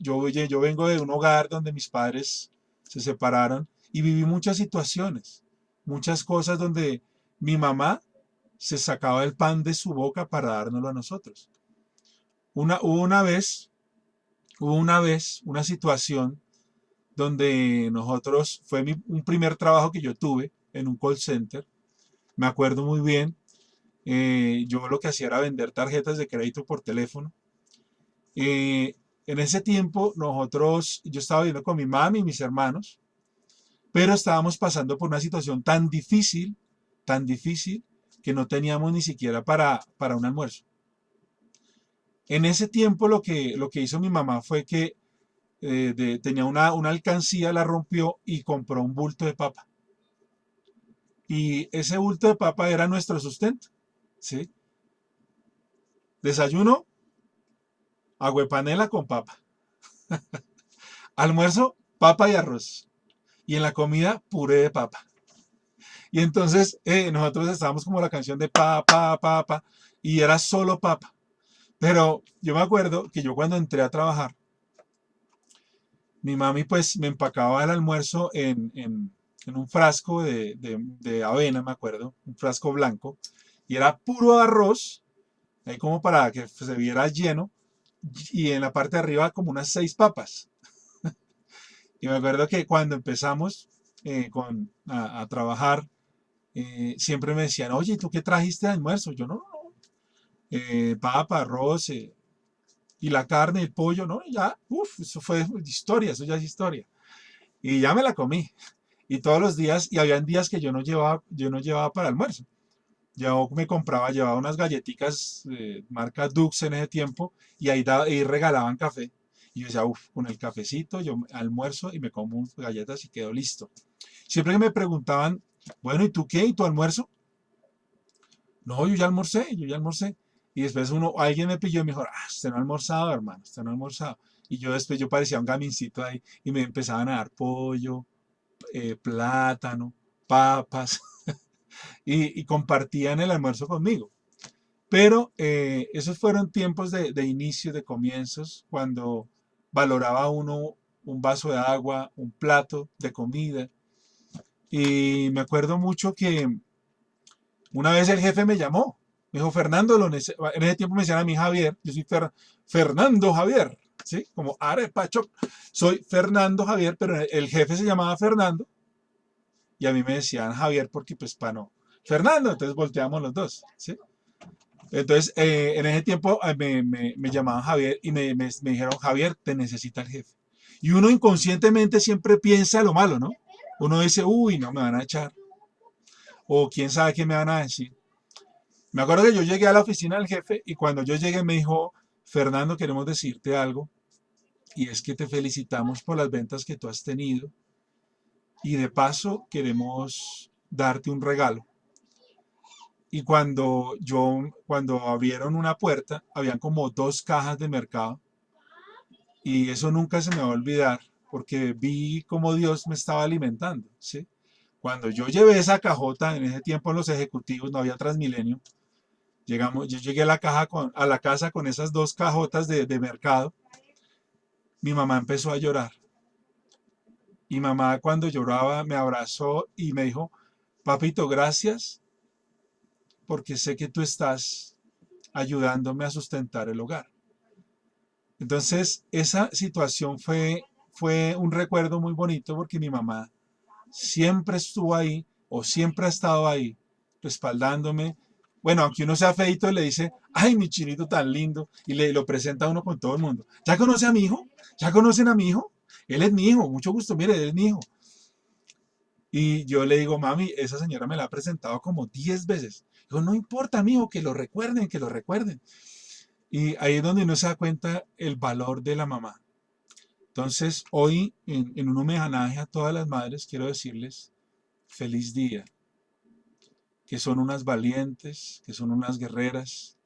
vengo de un hogar donde mis padres se separaron y viví muchas situaciones, muchas cosas donde mi mamá se sacaba el pan de su boca para dárnoslo a nosotros. Hubo una vez una situación donde fue un primer trabajo que yo tuve en un call center, me acuerdo muy bien. Yo lo que hacía era vender tarjetas de crédito por teléfono. En ese tiempo yo estaba viviendo con mi mami y mis hermanos, pero estábamos pasando por una situación tan difícil, que no teníamos ni siquiera para un almuerzo. En ese tiempo lo que hizo mi mamá fue que tenía una alcancía, la rompió y compró un bulto de papa. Y ese bulto de papa era nuestro sustento, ¿sí? Desayuno, aguapanela con papa. Almuerzo, papa y arroz. Y en la comida, puré de papa. Y entonces nosotros estábamos como la canción de papa, papa, y era solo papa. Pero yo me acuerdo que yo cuando entré a trabajar, mi mami pues me empacaba el almuerzo en un frasco de avena, me acuerdo, un frasco blanco, y era puro arroz, ahí como para que se viera lleno, y en la parte de arriba como unas 6 papas. Y me acuerdo que cuando empezamos a trabajar, siempre me decían, oye, ¿tú qué trajiste de almuerzo? Yo no, no, no. Papa, arroz, y la carne, el pollo, ¿no? Ya, uff, eso fue historia, eso ya es historia. Y ya me la comí. Y todos los días, y habían días que yo no llevaba para almuerzo. Yo me compraba, llevaba unas galletitas marca Dux en ese tiempo, y ahí regalaban café. Y yo decía, uff, con el cafecito yo almuerzo y me como unas galletas y quedo listo. Siempre que me preguntaban, bueno, ¿y tú qué? ¿Y tu almuerzo? No, yo ya almorcé, yo ya almorcé. Y después alguien me pilló y me dijo, usted no ha almorzado, hermano, usted no ha almorzado. Y yo después yo parecía un gamincito ahí y me empezaban a dar pollo, plátano, papas y compartían el almuerzo conmigo. Pero esos fueron tiempos de inicio, de comienzos, cuando valoraba uno un vaso de agua, un plato de comida. Y me acuerdo mucho que una vez el jefe me llamó, me dijo, Fernando, en ese tiempo me decían a mí Javier, yo soy Fernando Javier, ¿sí? Como Arepacho, soy Fernando Javier, pero el jefe se llamaba Fernando y a mí me decían Javier porque pues para no. Fernando, entonces volteamos los dos, ¿sí? Entonces, en ese tiempo me llamaban Javier y me dijeron, Javier, te necesita el jefe. Y uno inconscientemente siempre piensa lo malo, ¿no? Uno dice, uy, no me van a echar. O quién sabe qué me van a decir. Me acuerdo que yo llegué a la oficina del jefe y cuando yo llegué me dijo, Fernando, queremos decirte algo y es que te felicitamos por las ventas que tú has tenido y de paso queremos darte un regalo. Y cuando abrieron una puerta, habían como 2 cajas de mercado y eso nunca se me va a olvidar porque vi cómo Dios me estaba alimentando, ¿sí? Cuando yo llevé esa cajota, en ese tiempo en los ejecutivos no había Transmilenio, yo llegué a la casa con esas 2 cajotas de mercado. Mi mamá empezó a llorar. Y mamá cuando lloraba me abrazó y me dijo, papito, gracias porque sé que tú estás ayudándome a sustentar el hogar. Entonces, esa situación fue un recuerdo muy bonito porque mi mamá siempre estuvo ahí o siempre ha estado ahí respaldándome. Bueno, aunque uno sea feito, le dice, ay, mi chinito tan lindo, y lo presenta a uno con todo el mundo. ¿Ya conoce a mi hijo? ¿Ya conocen a mi hijo? Él es mi hijo, mucho gusto, mire, él es mi hijo. Y yo le digo, mami, esa señora me la ha presentado como 10 veces. Digo, no importa, mijo, que lo recuerden, que lo recuerden. Y ahí es donde uno se da cuenta el valor de la mamá. Entonces, hoy, en un homenaje a todas las madres, quiero decirles, feliz día, que son unas valientes, que son unas guerreras.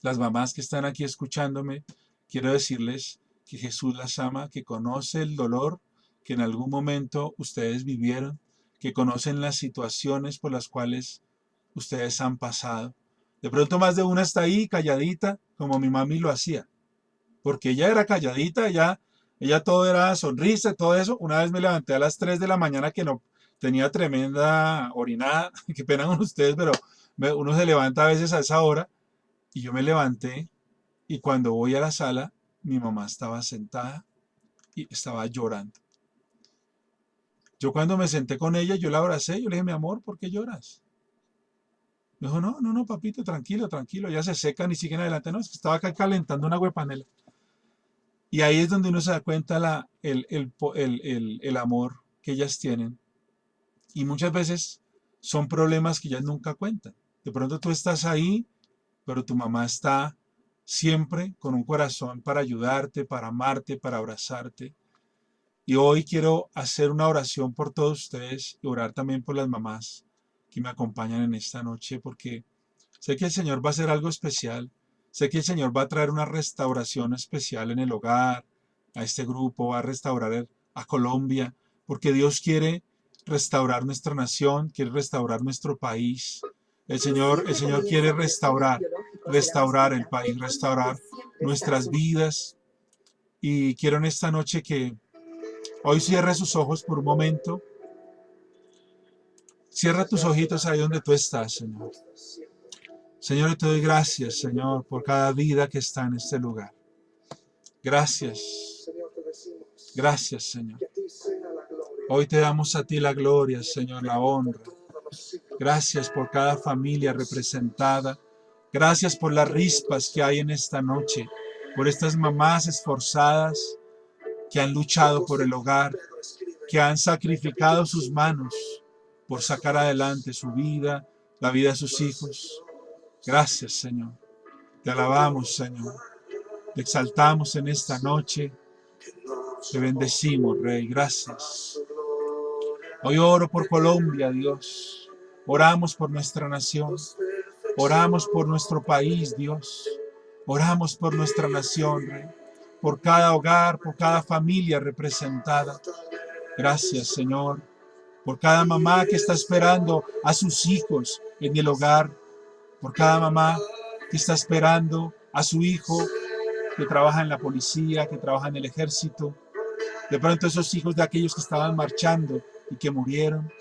Las mamás que están aquí escuchándome, quiero decirles que Jesús las ama, que conoce el dolor que en algún momento ustedes vivieron, que conocen las situaciones por las cuales ustedes han pasado. De pronto más de una está ahí calladita, como mi mami lo hacía, porque ella era calladita, ella todo era sonrisa, todo eso. Una vez me levanté a las 3 de la mañana que no tenía tremenda orinada, qué pena con ustedes, pero uno se levanta a veces a esa hora, y yo me levanté y cuando voy a la sala, mi mamá estaba sentada y estaba llorando. Yo cuando me senté con ella, yo la abracé, yo le dije, mi amor, ¿por qué lloras? Me dijo, no, no, no, papito, tranquilo, tranquilo, ya se secan y siguen adelante. No, es que estaba acá calentando una huepanela. Y ahí es donde uno se da cuenta el amor que ellas tienen. Y muchas veces son problemas que ellas nunca cuentan. De pronto tú estás ahí, pero tu mamá está siempre con un corazón para ayudarte, para amarte, para abrazarte. Y hoy quiero hacer una oración por todos ustedes y orar también por las mamás que me acompañan en esta noche, porque sé que el Señor va a hacer algo especial. Sé que el Señor va a traer una restauración especial en el hogar, a este grupo, va a restaurar a Colombia, porque Dios quiere restaurar nuestra nación, quiere restaurar nuestro país. El Señor quiere restaurar el país, restaurar nuestras vidas. Y quiero en esta noche que hoy cierre sus ojos por un momento. Cierra tus ojitos ahí donde tú estás, Señor. Señor, yo te doy gracias, Señor, por cada vida que está en este lugar. Gracias. Gracias, Señor. Hoy te damos a ti la gloria, Señor, la honra. Gracias por cada familia representada. Gracias por las rispas que hay en esta noche, por estas mamás esforzadas que han luchado por el hogar, que han sacrificado sus manos por sacar adelante su vida, la vida de sus hijos. Gracias, Señor. Te alabamos, Señor. Te exaltamos en esta noche. Te bendecimos, Rey. Gracias. Hoy oro por Colombia, Dios. Oramos por nuestra nación. Oramos por nuestro país, Dios. Oramos por nuestra nación, Rey. Por cada hogar, por cada familia representada. Gracias, Señor. Por cada mamá que está esperando a sus hijos en el hogar. Por cada mamá que está esperando a su hijo que trabaja en la policía, que trabaja en el ejército. De pronto esos hijos de aquellos que estaban marchando y que murieron.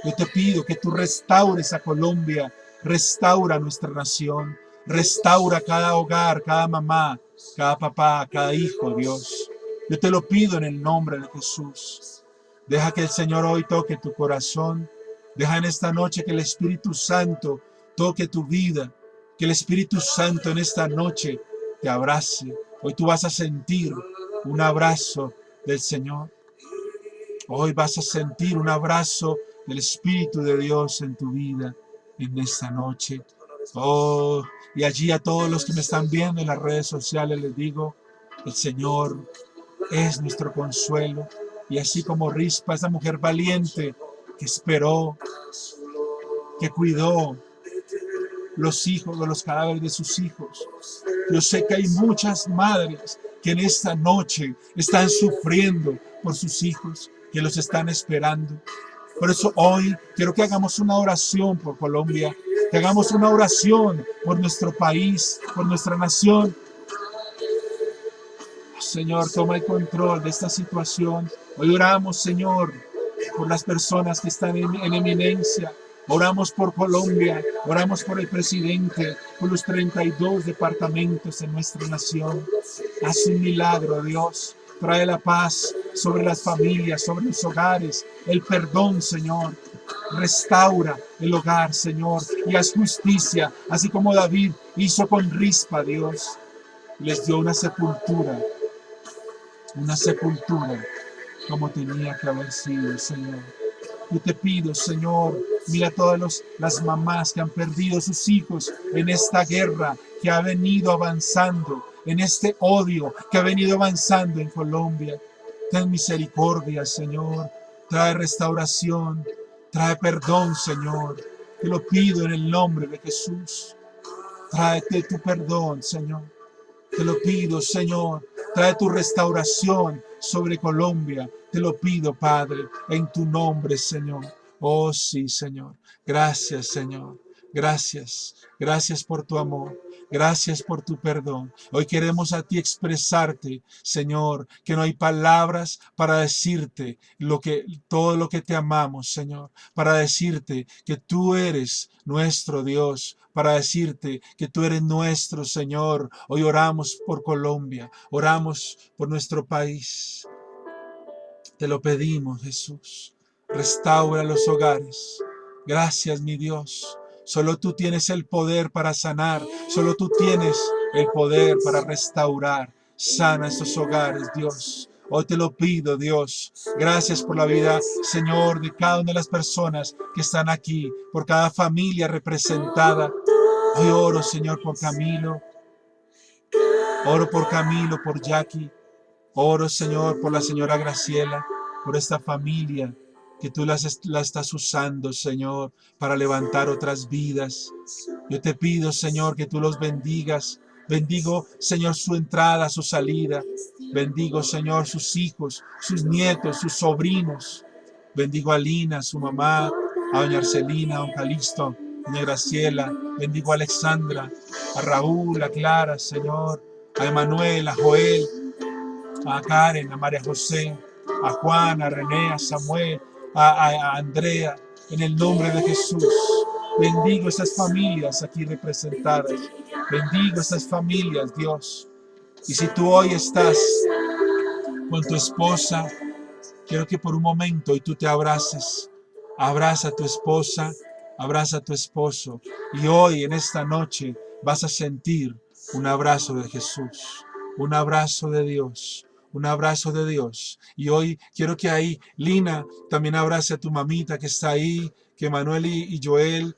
Yo te pido que tú restaures a Colombia, restaura nuestra nación, restaura cada hogar, cada mamá, cada papá, cada hijo, Dios. Yo te lo pido en el nombre de Jesús. Deja que el Señor hoy toque tu corazón. Deja en esta noche que el Espíritu Santo toque tu vida. Que el Espíritu Santo en esta noche te abrace. Hoy tú vas a sentir un abrazo del Señor. Hoy vas a sentir un abrazo del Espíritu de Dios en tu vida en esta noche. Oh, y allí a todos los que me están viendo en las redes sociales les digo, el Señor es nuestro consuelo. Y así como Rispa, esa mujer valiente que esperó, que cuidó los hijos, los cadáveres de sus hijos. Yo sé que hay muchas madres que en esta noche están sufriendo por sus hijos, que los están esperando. Por eso hoy quiero que hagamos una oración por Colombia, que hagamos una oración por nuestro país, por nuestra nación. Señor, toma el control de esta situación. Hoy oramos, Señor, por las personas que están en eminencia. Oramos por Colombia, oramos por el presidente, por los 32 departamentos en nuestra nación. Haz un milagro, Dios. Trae la paz sobre las familias, sobre los hogares, el perdón, Señor. Restaura el hogar, Señor, y haz justicia, así como David hizo con Rispa, Dios. Les dio una sepultura como tenía que haber sido, Señor. Yo te pido, Señor, mira todas las mamás que han perdido sus hijos en esta guerra que ha venido avanzando, en este odio que ha venido avanzando en Colombia. Ten misericordia, Señor. Trae restauración, trae perdón, Señor. Te lo pido en el nombre de Jesús. Tráete tu perdón, Señor. Te lo pido, Señor. Trae tu restauración sobre Colombia. Te lo pido, Padre, en tu nombre, Señor. Oh, sí, Señor. Gracias, Señor. Gracias. Gracias por tu amor. Gracias por tu perdón. Hoy queremos a ti expresarte, Señor, que no hay palabras para decirte todo lo que te amamos, Señor. Para decirte que tú eres nuestro Dios. Para decirte que tú eres nuestro Señor. Hoy oramos por Colombia. Oramos por nuestro país. Te lo pedimos, Jesús. Restaura los hogares. Gracias, mi Dios. Solo tú tienes el poder para sanar. Solo tú tienes el poder para restaurar. Sana estos hogares, Dios. Hoy te lo pido, Dios. Gracias por la vida, Señor, de cada una de las personas que están aquí, por cada familia representada. Hoy oro, Señor, por Camilo. Oro por Camilo, por Jackie. Oro, Señor, por la señora Graciela, por esta familia que tú la estás usando, Señor, para levantar otras vidas. Yo te pido, Señor, que tú los bendigas, Bendigo, Señor, su entrada, su salida. Bendigo, Señor, sus hijos, sus nietos, sus sobrinos. Bendigo a Lina, su mamá, a doña Arcelina, a don Calixto, doña Graciela. Bendigo a Alexandra, a Raúl, a Clara, Señor, a Emanuel, a Joel, a Karen, a María José, a Juan, a René, a Samuel, a Andrea, en el nombre de Jesús. Bendigo estas familias aquí representadas. Bendigo estas familias, Dios. Y si tú hoy estás con tu esposa, quiero que por un momento hoy tú te abraces. Abraza a tu esposa, abraza a tu esposo. Y hoy, en esta noche, vas a sentir un abrazo de Jesús, un abrazo de Dios, un abrazo de Dios. Y hoy quiero que ahí, Lina, también abrace a tu mamita que está ahí, que Manuel y Joel.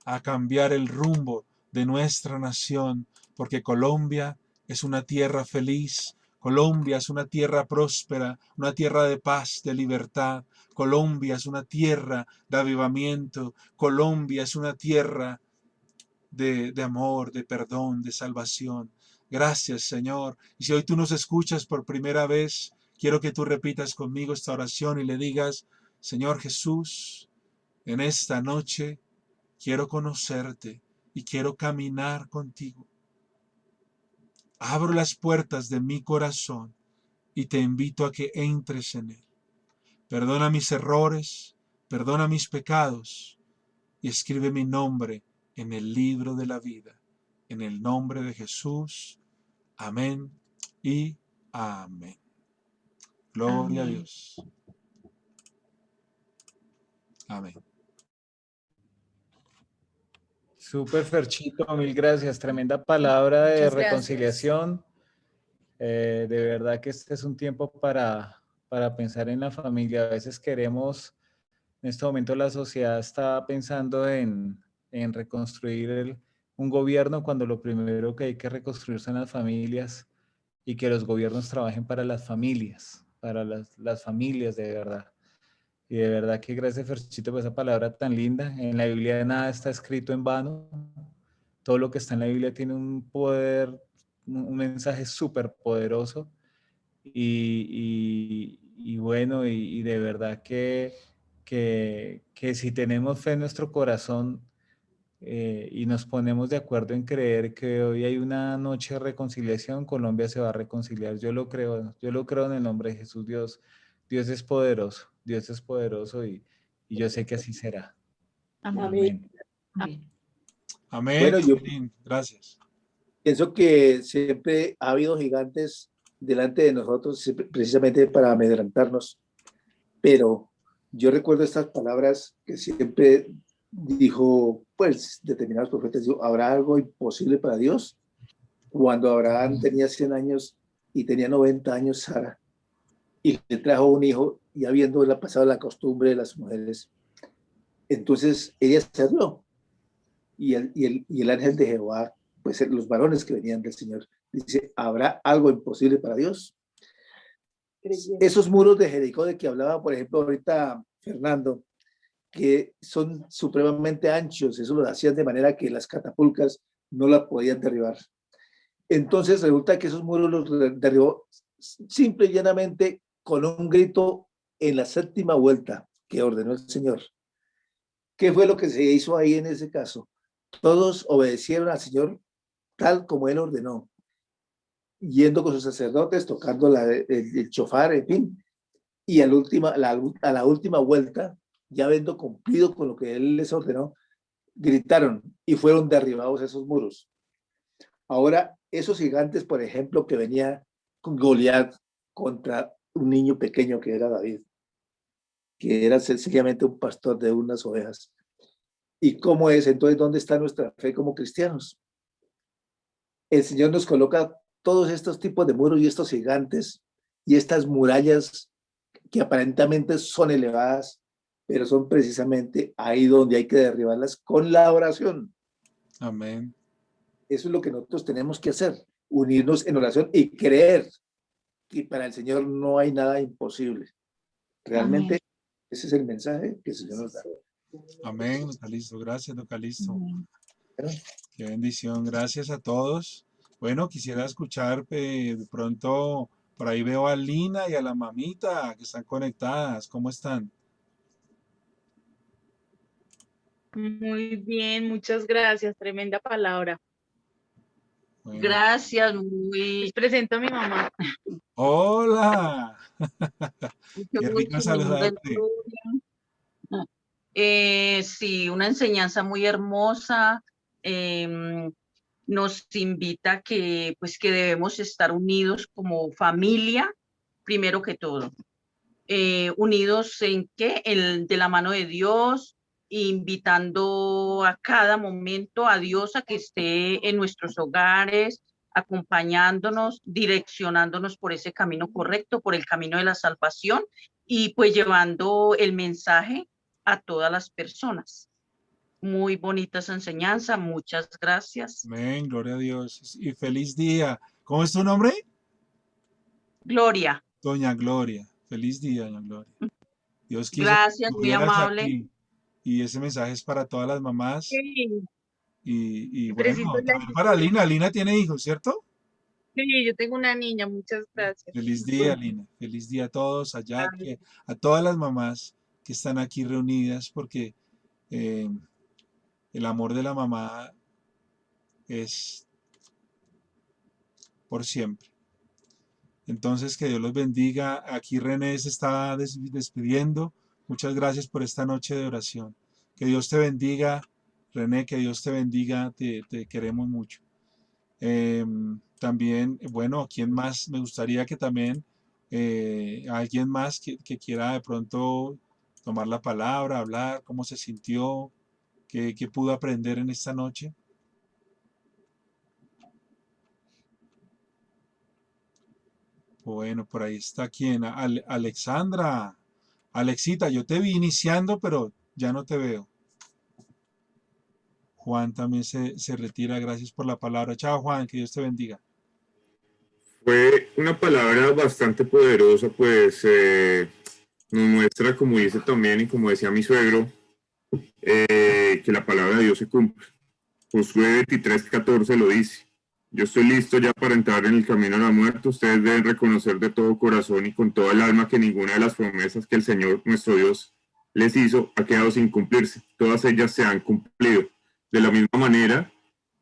A cambiar el rumbo de nuestra nación, porque Colombia es una tierra feliz, Colombia es una tierra próspera, una tierra de paz, de libertad. Colombia es una tierra de avivamiento, Colombia es una tierra de amor, de perdón, de salvación. Gracias, Señor. Y si hoy tú nos escuchas por primera vez, quiero que tú repitas conmigo esta oración y le digas: Señor Jesús, en esta noche quiero conocerte y quiero caminar contigo. Abro las puertas de mi corazón y te invito a que entres en él. Perdona mis errores, perdona mis pecados y escribe mi nombre en el libro de la vida. En el nombre de Jesús. Amén y amén. Gloria a Amén. Dios. Amén. Súper, Ferchito, mil gracias. Tremenda palabra de Muchas gracias. reconciliación. De verdad que este es un tiempo para pensar en la familia. A veces queremos, en este momento la sociedad está pensando en reconstruir un gobierno cuando lo primero que hay que reconstruir son las familias y que los gobiernos trabajen para las familias de verdad. Y de verdad que gracias, Ferchito, por esa palabra tan linda. En la Biblia nada está escrito en vano. Todo lo que está en la Biblia tiene un poder, un mensaje súper poderoso. Y bueno, y de verdad que si tenemos fe en nuestro corazón y nos ponemos de acuerdo en creer que hoy hay una noche de reconciliación, Colombia se va a reconciliar. Yo lo creo en el nombre de Jesús. Dios es poderoso y yo sé que así será. Amén. Amén. Amén. Bueno, yo Amén. Gracias. pienso que siempre ha habido gigantes delante de nosotros, precisamente para amedrentarnos, pero yo recuerdo estas palabras que siempre dijo, pues, determinados profetas, dijo, ¿habrá algo imposible para Dios? Cuando Abraham tenía 100 años y tenía 90 años Sara, y le trajo un hijo, y habiendo pasado la costumbre de las mujeres, entonces ella se habló, y el ángel de Jehová, pues los varones que venían del Señor, dice, ¿habrá algo imposible para Dios? Esos muros de Jericó de que hablaba, por ejemplo, ahorita Fernando, que son supremamente anchos, eso lo hacían de manera que las catapultas no la podían derribar. Entonces resulta que esos muros los derribó simple y llanamente con un grito en la séptima vuelta que ordenó el Señor. ¿Qué fue lo que se hizo ahí en ese caso? Todos obedecieron al Señor tal como Él ordenó, yendo con sus sacerdotes, tocando el chofar, en fin, y a la última vuelta, ya habiendo cumplido con lo que Él les ordenó, gritaron y fueron derribados esos muros. Ahora, esos gigantes, por ejemplo, que venía con Goliat contra un niño pequeño que era David, que era sencillamente un pastor de unas ovejas. ¿Y cómo es? Entonces, ¿dónde está nuestra fe como cristianos? El Señor nos coloca todos estos tipos de muros y estos gigantes y estas murallas que aparentemente son elevadas, pero son precisamente ahí donde hay que derribarlas con la oración. Amén. Eso es lo que nosotros tenemos que hacer, unirnos en oración y creer que para el Señor no hay nada imposible. Realmente Amén. ese es el mensaje que el Señor nos da. Amén, don Calisto. Gracias, don Calisto. Amén. Qué bendición. Gracias a todos. Bueno, quisiera escuchar de pronto, por ahí veo a Lina y a la mamita que están conectadas. ¿Cómo están? Muy bien, muchas gracias. Tremenda palabra. Bueno. Gracias, Les presento a mi mamá. Hola. mucho Qué rico gusto, mi nombre es saludarte. Gloria. Sí, una enseñanza muy hermosa. Nos invita a que, pues, que debemos estar unidos como familia, primero que todo. Unidos en qué? De la mano de Dios, invitando a cada momento a Dios a que esté en nuestros hogares, acompañándonos, direccionándonos por ese camino correcto, por el camino de la salvación y pues llevando el mensaje a todas las personas. Muy bonita esa enseñanza, muchas gracias. Amén, gloria a Dios. Y feliz día. ¿Cómo es tu nombre? Gloria, Doña Gloria. Feliz día, doña Gloria. Dios quiso que gracias, muy estuvieras amable. aquí. Y ese mensaje es para todas las mamás. Sí, Y bueno, preciso la también para Lina. Lina tiene hijos, ¿cierto? Sí, yo tengo una niña, muchas gracias. Feliz día, Lina. Feliz día a todos allá, a todas las mamás que están aquí reunidas, porque el amor de la mamá es por siempre. Entonces, que Dios los bendiga. Aquí René se está despidiendo. Muchas gracias por esta noche de oración. Que Dios te bendiga, René, que Dios te bendiga. Te queremos mucho. También, bueno, ¿quién más? Me gustaría que también alguien más que quiera de pronto tomar la palabra, hablar, cómo se sintió, qué pudo aprender en esta noche. Bueno, por ahí está quien, Alexandra. Alexita, yo te vi iniciando, pero ya no te veo. Juan también se retira, gracias por la palabra. Chao, Juan, que Dios te bendiga. Fue una palabra bastante poderosa, pues nos muestra, como dice también y como decía mi suegro, que la palabra de Dios se cumple. Josué 23:14 lo dice. Yo estoy listo ya para entrar en el camino a la muerte. Ustedes deben reconocer de todo corazón y con toda el alma que ninguna de las promesas que el Señor, nuestro Dios, les hizo ha quedado sin cumplirse. Todas ellas se han cumplido. De la misma manera,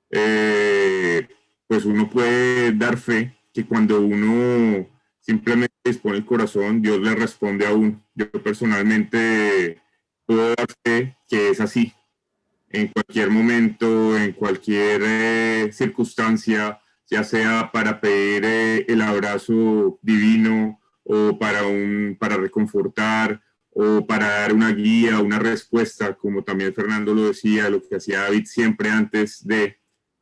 pues uno puede dar fe que cuando uno simplemente dispone el corazón, Dios le responde a uno. Yo personalmente puedo dar fe que es así. En cualquier momento, en cualquier circunstancia, ya sea para pedir el abrazo divino o para reconfortar o para dar una guía, una respuesta, como también Fernando lo decía, lo que hacía David siempre antes de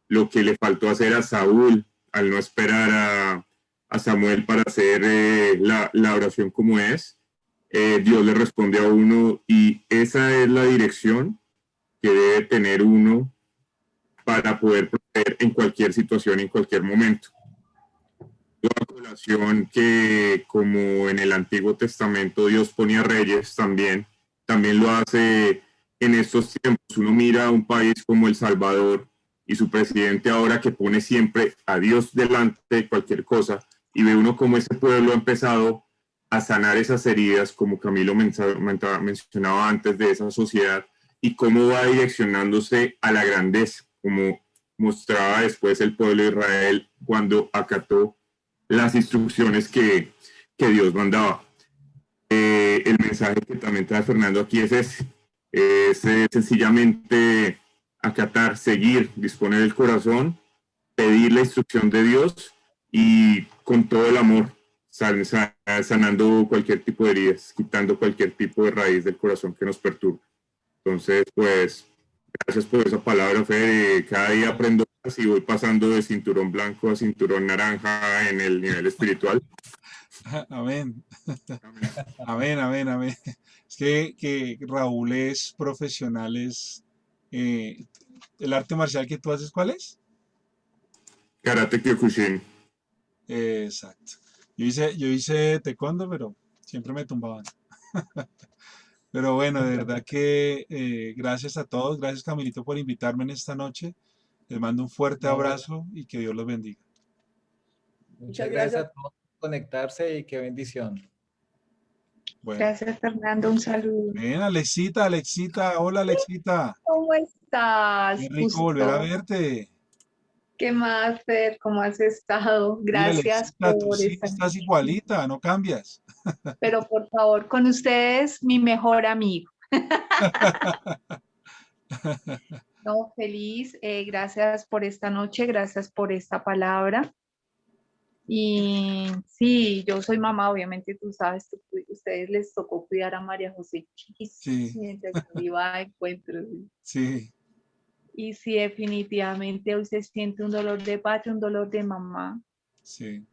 lo que le faltó hacer a Saúl al no esperar a Samuel para hacer la oración como es, Dios le responde a uno y esa es la dirección que debe tener uno para poder proceder en cualquier situación, en cualquier momento. La colación que, como en el Antiguo Testamento Dios ponía reyes, también lo hace en estos tiempos. Uno mira a un país como El Salvador y su presidente ahora que pone siempre a Dios delante de cualquier cosa y ve uno como ese pueblo ha empezado a sanar esas heridas, como Camilo mencionaba antes, de esa sociedad, y cómo va direccionándose a la grandeza, como mostraba después el pueblo de Israel cuando acató las instrucciones que Dios mandaba. El mensaje que también trae Fernando aquí es ese, sencillamente acatar, seguir, disponer el corazón, pedir la instrucción de Dios y con todo el amor, sanando cualquier tipo de heridas, quitando cualquier tipo de raíz del corazón que nos perturba. Entonces, pues, gracias por esa palabra, Fer. Cada día aprendo más y voy pasando de cinturón blanco a cinturón naranja en el nivel espiritual. Amén. Amén, amén, amén. Es que Raúl es profesional, el arte marcial que tú haces, ¿cuál es? Karate Kyokushin. Exacto. Yo hice taekwondo, pero siempre me tumbaban. Pero bueno, de verdad que gracias a todos, gracias Camilito por invitarme en esta noche. Les mando un fuerte abrazo y que Dios los bendiga. Muchas gracias a todos por conectarse y qué bendición. Bueno, Gracias, Fernando. Un saludo. ven, Alexita, hola Alexita. ¿Cómo estás? Qué rico volver a verte. ¿Qué más, Fer? ¿Cómo has estado? Mira, Gracias Alexita, tú por sí estar. estás igualita, no cambias. Pero por favor, con ustedes, mi mejor amigo. No, feliz. Gracias por esta noche, gracias por esta palabra. Y sí, yo soy mamá, obviamente tú sabes, ustedes les tocó cuidar a María José Sí. mientras yo iba a encuentros. Sí, Y sí, definitivamente hoy se siente un dolor de patria, un dolor de mamá. sí,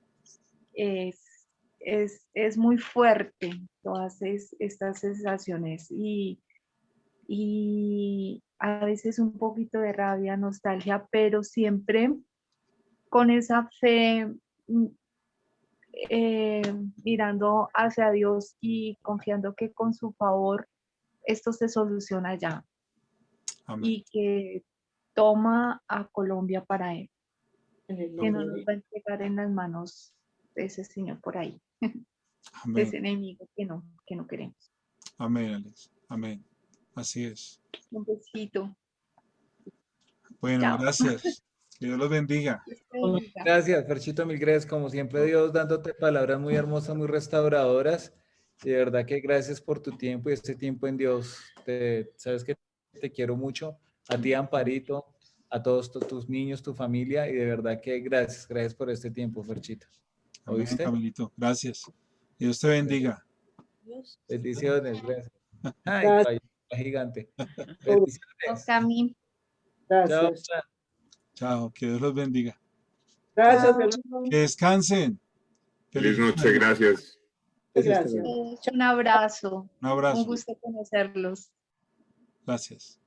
Es muy fuerte todas estas sensaciones y a veces un poquito de rabia, nostalgia, pero siempre con esa fe, mirando hacia Dios y confiando que con su favor esto se soluciona ya. amén. Y que toma a Colombia para él, que no nos va a entregar en las manos de ese señor por ahí, de Amén, ese enemigo que no queremos. amén, Alex, amén. Así es. Un besito. Bueno, Chao. gracias. Que Dios los bendiga. Dios te bendiga. Gracias, Ferchito, mil gracias. Como siempre, Dios dándote palabras muy hermosas, muy restauradoras. Y de verdad que gracias por tu tiempo y este tiempo en Dios. Sabes que te quiero mucho. A ti, Amparito, a todos tus niños, tu familia. Y de verdad que gracias por este tiempo, Ferchito. Amén, ¿Oíste? Camilito. Gracias. Que Dios te bendiga. Dios. Bendiciones, gracias. Ay, Gracias. caballo gigante. Bendiciones. Toca a mí. Chao. Gracias. Chao, que Dios los bendiga. Gracias, mi Chao. hermano. Que descansen. Feliz noche, noche. gracias. Gracias. Un abrazo. Un abrazo. Un gusto conocerlos. Gracias.